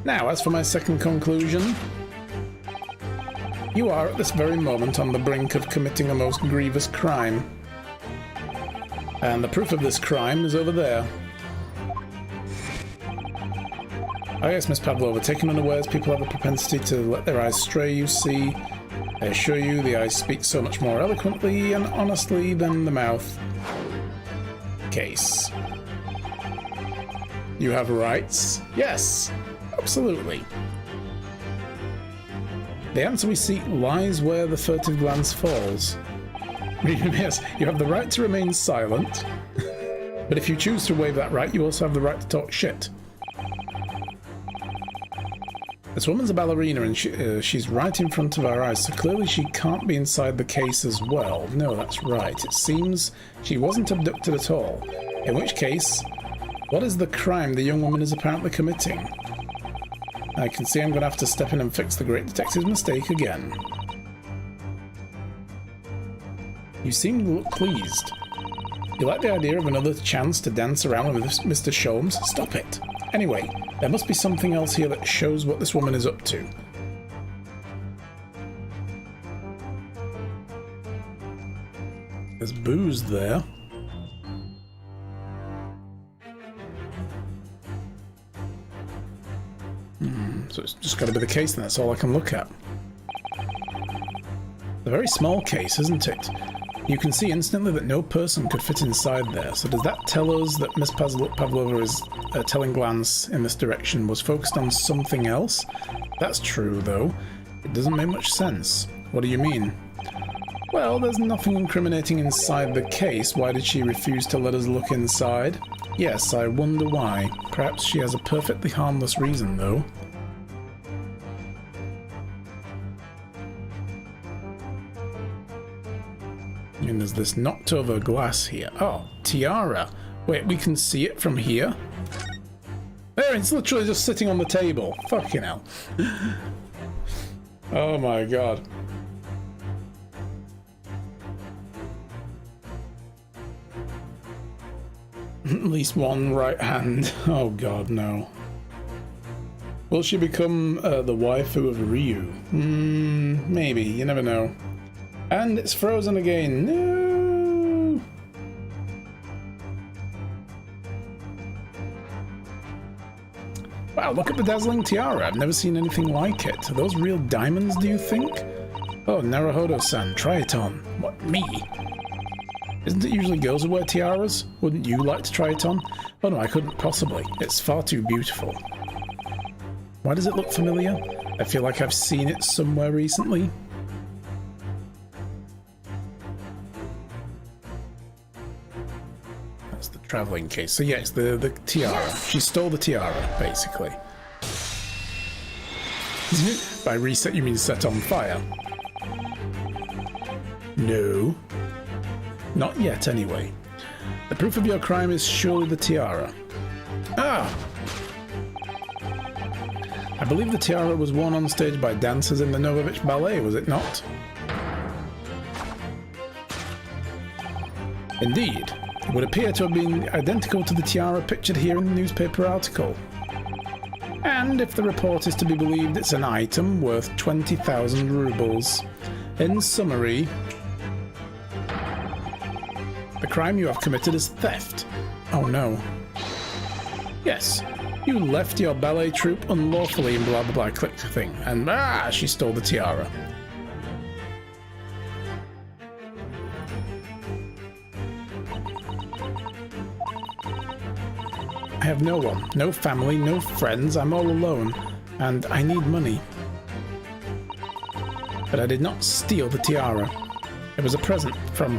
Now, as for my second conclusion, you are at this very moment on the brink of committing a most grievous crime. And the proof of this crime is over there. Oh yes, Miss Pavlova, taken unawares, people have a propensity to let their eyes stray, you see. I assure you, the eyes speak so much more eloquently and honestly than the mouth. Case. You have rights? Yes, absolutely. The answer we seek lies where the furtive glance falls. Yes, you have the right to remain silent, but if you choose to waive that right, you also have the right to talk shit. This woman's a ballerina and she's right in front of our eyes, so clearly she can't be inside the case as well. No, that's right. It seems she wasn't abducted at all. In which case, what is the crime the young woman is apparently committing? I can see I'm going to have to step in and fix the great detective's mistake again. You seem to look pleased. You like the idea of another chance to dance around with Mr. Sholmes? Stop it. Anyway, there must be something else here that shows what this woman is up to. There's booze there. So it's just got to be the case, and that's all I can look at. A very small case, isn't it? You can see instantly that no person could fit inside there. So does that tell us that Miss Pavlova's telling glance in this direction was focused on something else? That's true, though. It doesn't make much sense. What do you mean? Well, there's nothing incriminating inside the case. Why did she refuse to let us look inside? Yes, I wonder why. Perhaps she has a perfectly harmless reason, though. And there's this knocked over glass here. Oh, tiara. Wait, we can see it from here? There, it's literally just sitting on the table. Fucking hell. Oh my god. At least one right hand. Oh god, no. Will she become the waifu of Ryu? Maybe, you never know. And it's frozen again. No! Wow, look at the dazzling tiara. I've never seen anything like it. Are those real diamonds, do you think? Oh, Naruhodo-san, try it on. What, me? Isn't it usually girls who wear tiaras? Wouldn't you like to try it on? Oh no, I couldn't possibly. It's far too beautiful. Why does it look familiar? I feel like I've seen it somewhere recently. Traveling case. So yes, the tiara. Yes! She stole the tiara, basically. By reset, you mean set on fire? No. Not yet, anyway. The proof of your crime is surely the tiara. Ah! I believe the tiara was worn on stage by dancers in the Novovich Ballet, was it not? Indeed. It would appear to have been identical to the tiara pictured here in the newspaper article. And if the report is to be believed, it's an item worth 20,000 rubles. In summary, the crime you have committed is theft. Oh no. Yes, you left your ballet troupe unlawfully and blah blah blah, click thing. And she stole the tiara. I have no one, no family, no friends, I'm all alone, and I need money. But I did not steal the tiara. It was a present from,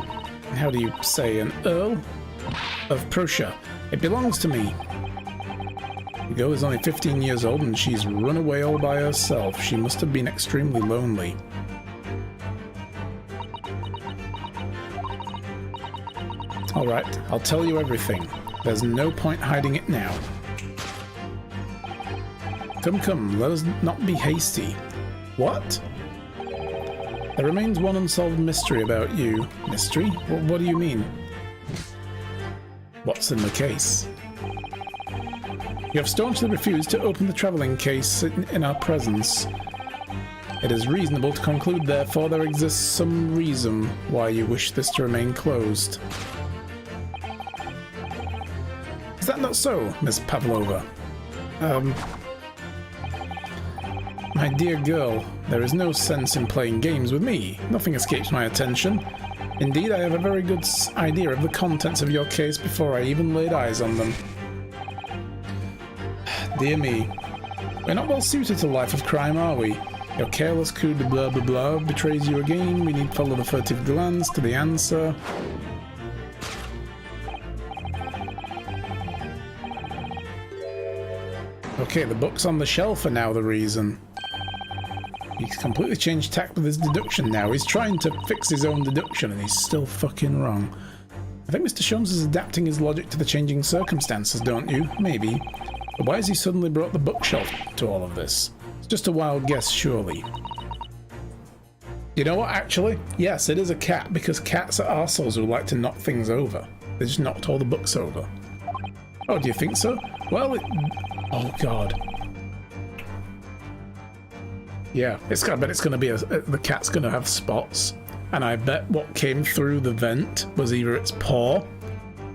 how do you say, an Earl of Prussia. It belongs to me. The girl is only 15 years old and she's run away all by herself. She must have been extremely lonely. Alright, I'll tell you everything. There's no point hiding it now. Come, let us not be hasty. What? There remains one unsolved mystery about you. Mystery? What do you mean? What's in the case? You have staunchly refused to open the travelling case in our presence. It is reasonable to conclude, therefore, there exists some reason why you wish this to remain closed. Is that not so, Miss Pavlova? My dear girl, there is no sense in playing games with me. Nothing escapes my attention. Indeed, I have a very good idea of the contents of your case before I even laid eyes on them. Dear me, we're not well suited to life of crime, are we? Your careless coup de blah blah blah betrays you again. We need follow the furtive glance to the answer. Okay, the books on the shelf are now the reason. He's completely changed tack with his deduction now. He's trying to fix his own deduction and he's still fucking wrong. I think Mr. Sholmes is adapting his logic to the changing circumstances, don't you? Maybe. But why has he suddenly brought the bookshelf to all of this? It's just a wild guess, surely. You know what, actually? Yes, it is a cat, because cats are arseholes who like to knock things over. They just knocked all the books over. Oh, do you think so? Well, oh god. Yeah, I bet it's going to be the cat's going to have spots, and I bet what came through the vent was either its paw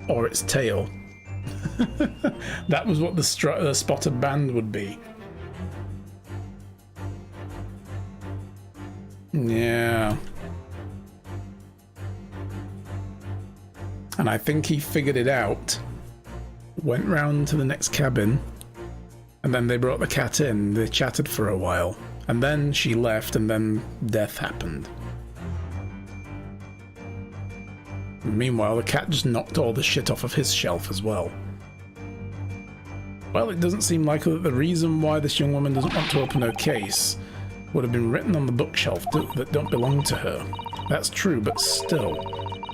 or its tail. That was what the spotted band would be. Yeah. And I think he figured it out, went round to the next cabin, and then they brought the cat in. They chatted for a while. And then she left, and then death happened. Meanwhile, the cat just knocked all the shit off of his shelf as well. Well, it doesn't seem likely that the reason why this young woman doesn't want to open her case would have been written on the bookshelf that don't belong to her. That's true, but still.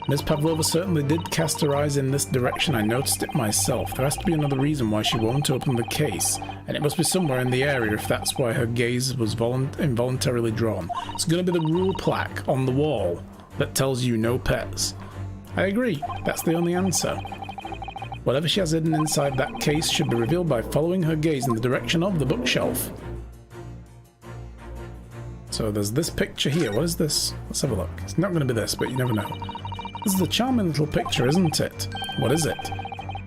Ms. Pavlova certainly did cast her eyes in this direction. I noticed it myself. There has to be another reason why she won't open the case, and it must be somewhere in the area if that's why her gaze was involuntarily drawn. It's going to be the rule plaque on the wall that tells you no pets. I agree. That's the only answer. Whatever she has hidden inside that case should be revealed by following her gaze in the direction of the bookshelf. So there's this picture here. What is this? Let's have a look. It's not going to be this, but you never know. This is a charming little picture, isn't it? What is it?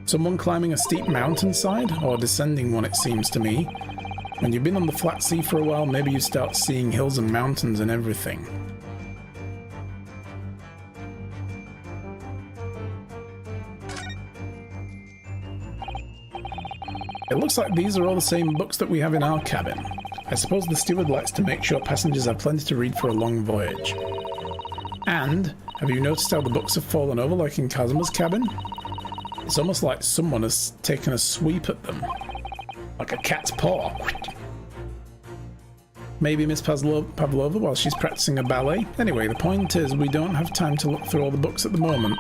Someone climbing a steep mountainside? Or descending one, it seems to me. When you've been on the flat sea for a while, maybe you start seeing hills and mountains and everything. It looks like these are all the same books that we have in our cabin. I suppose the steward likes to make sure passengers have plenty to read for a long voyage. And, have you noticed how the books have fallen over like in Kazuma's cabin? It's almost like someone has taken a sweep at them. Like a cat's paw. Maybe Miss Pavlova while she's practicing a ballet? Anyway, the point is we don't have time to look through all the books at the moment.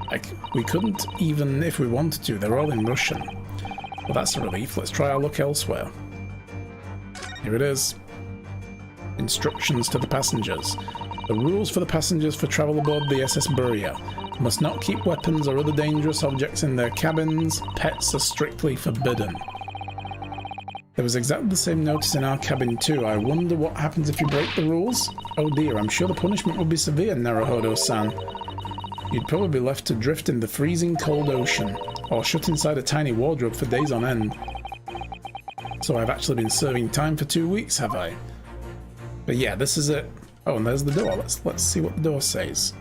Like, we couldn't even if we wanted to, they're all in Russian. Well, that's a relief. Let's try our luck elsewhere. Here it is. Instructions to the passengers. The rules for the passengers for travel aboard the SS Buria. Must not keep weapons or other dangerous objects in their cabins. Pets are strictly forbidden. There was exactly the same notice in our cabin too. I wonder what happens if you break the rules? Oh dear, I'm sure the punishment would be severe, Naruhodo-san. You'd probably be left to drift in the freezing cold ocean, or shut inside a tiny wardrobe for days on end. So I've actually been serving time for 2 weeks, have I? But yeah, this is it. Oh, and there's the door. Let's see what the door says.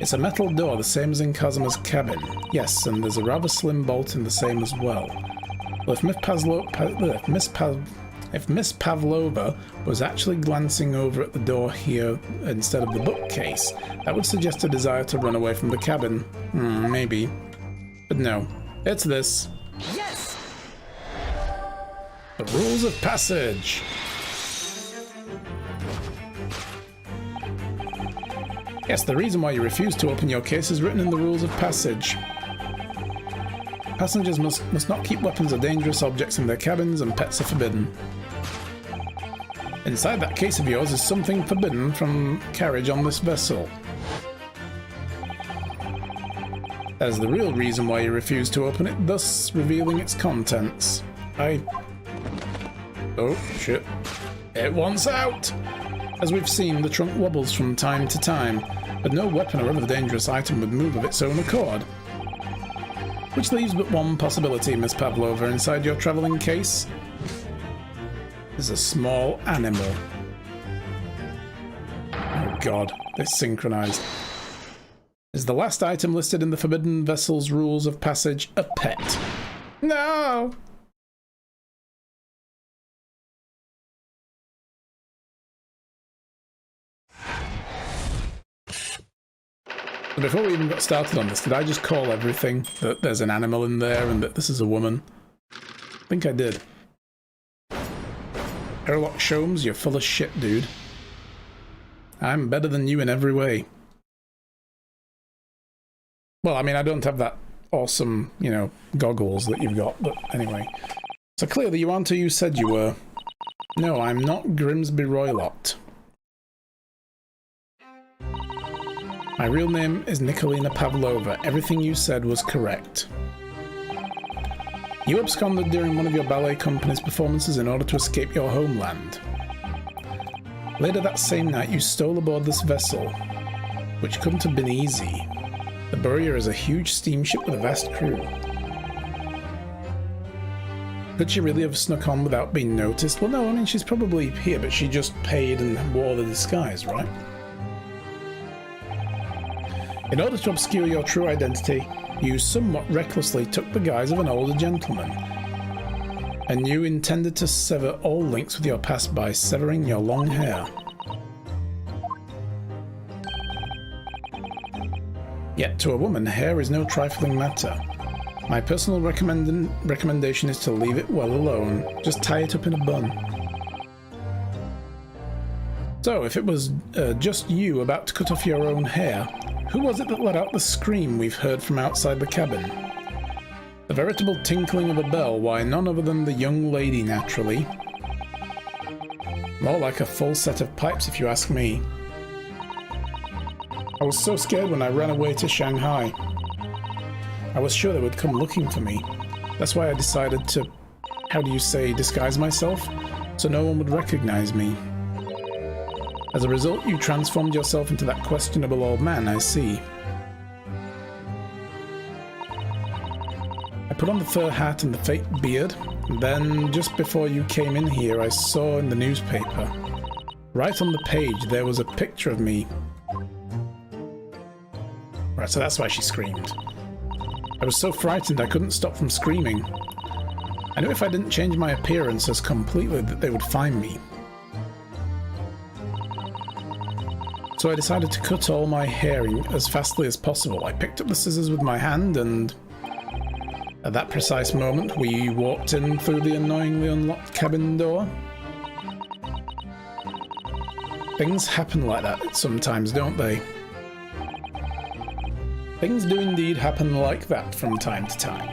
It's a metal door, the same as in Kazuma's cabin. Yes, and there's a rather slim bolt in the same as well. Well, if Miss Pavlova was actually glancing over at the door here instead of the bookcase, that would suggest a desire to run away from the cabin. Maybe. But no, it's this. Yes! The rules of passage. Yes, the reason why you refuse to open your case is written in the rules of passage. Passengers must not keep weapons or dangerous objects in their cabins, and pets are forbidden. Inside that case of yours is something forbidden from carriage on this vessel. That is the real reason why you refuse to open it, thus revealing its contents. Oh, shit. It wants out! As we've seen, the trunk wobbles from time to time, but no weapon or other dangerous item would move of its own accord. Which leaves but one possibility, Miss Pavlova, inside your travelling case. Is a small animal. Oh god, they're synchronized. Is the last item listed in the Forbidden Vessel's rules of passage a pet? No! Before we even got started on this, did I just call everything that there's an animal in there and that this is a woman? I think I did. Airlock Sholmes, you're full of shit, dude. I'm better than you in every way. Well, I mean, I don't have that awesome, you know, goggles that you've got, but anyway. So clearly you aren't who you said you were. No, I'm not Grimsby Roylott. My real name is Nikolina Pavlova. Everything you said was correct. You absconded during one of your ballet company's performances in order to escape your homeland. Later that same night, you stole aboard this vessel, which couldn't have been easy. The Burrier is a huge steamship with a vast crew. Could she really have snuck on without being noticed? Well, no, I mean, she's probably here, but she just paid and wore the disguise, right? In order to obscure your true identity, you somewhat recklessly took the guise of an older gentleman, and you intended to sever all links with your past by severing your long hair. Yet to a woman, hair is no trifling matter. My personal recommendation is to leave it well alone. Just tie it up in a bun. So, if it was just you about to cut off your own hair, who was it that let out the scream we've heard from outside the cabin? The veritable tinkling of a bell, why none other than the young lady, naturally. More like a full set of pipes, if you ask me. I was so scared when I ran away to Shanghai. I was sure they would come looking for me. That's why I decided to, how do you say, disguise myself? So no one would recognize me. As a result, you transformed yourself into that questionable old man, I see. I put on the fur hat and the fake beard, and then, just before you came in here, I saw in the newspaper. Right on the page, there was a picture of me. Right, so that's why she screamed. I was so frightened I couldn't stop from screaming. I knew if I didn't change my appearance as completely that they would find me. So I decided to cut all my hair as fastly as possible. I picked up the scissors with my hand and at that precise moment we walked in through the annoyingly unlocked cabin door. Things happen like that sometimes, don't they? Things do indeed happen like that from time to time.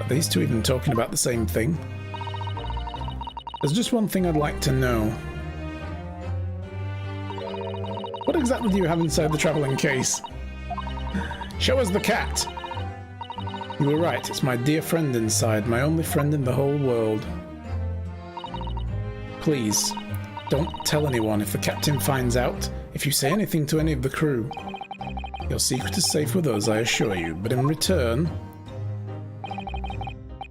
Are these two even talking about the same thing? There's just one thing I'd like to know. What exactly do you have inside the travelling case? Show us the cat! You were right, it's my dear friend inside, my only friend in the whole world. Please, don't tell anyone if the captain finds out, if you say anything to any of the crew. Your secret is safe with us, I assure you, but in return,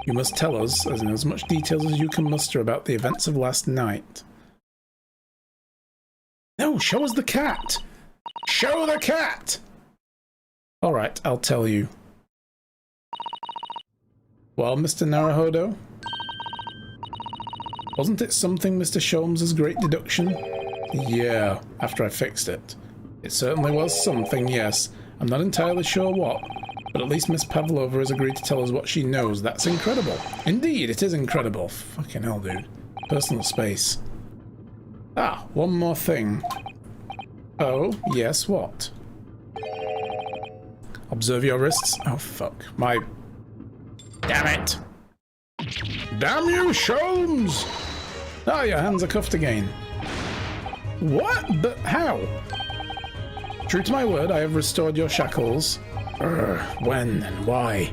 you must tell us in as much detail as you can muster about the events of last night. No, show us the cat! Show the cat! Alright, I'll tell you. Well, Mr. Naruhodo? Wasn't it something Mr. Sholmes' great deduction? Yeah, after I fixed it. It certainly was something, yes. I'm not entirely sure what, but at least Miss Pavlova has agreed to tell us what she knows. That's incredible. Indeed, it is incredible. Fucking hell, dude. Personal space. Ah, one more thing. Oh, yes, what? Observe your wrists. Oh, fuck. My... Damn it! Damn you, Sholmes! Ah, your hands are cuffed again. What? But how? True to my word, I have restored your shackles. When and why?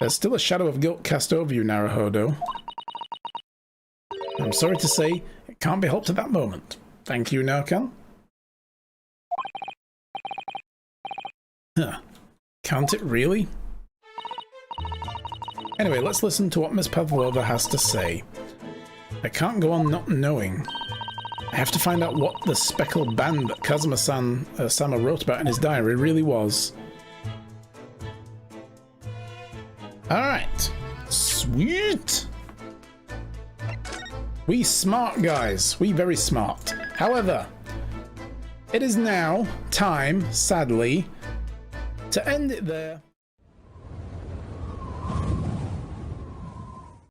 There's still a shadow of guilt cast over you, Naruhodo. I'm sorry to say, it can't be helped at that moment. Thank you, Narkan. Huh. Can't it really? Anyway, let's listen to what Miss Pavlova has to say. I can't go on not knowing. I have to find out what the speckled band that Sama wrote about in his diary really was. Alright. Sweet! We smart guys. We very smart. However, it is now time, sadly, to end it there.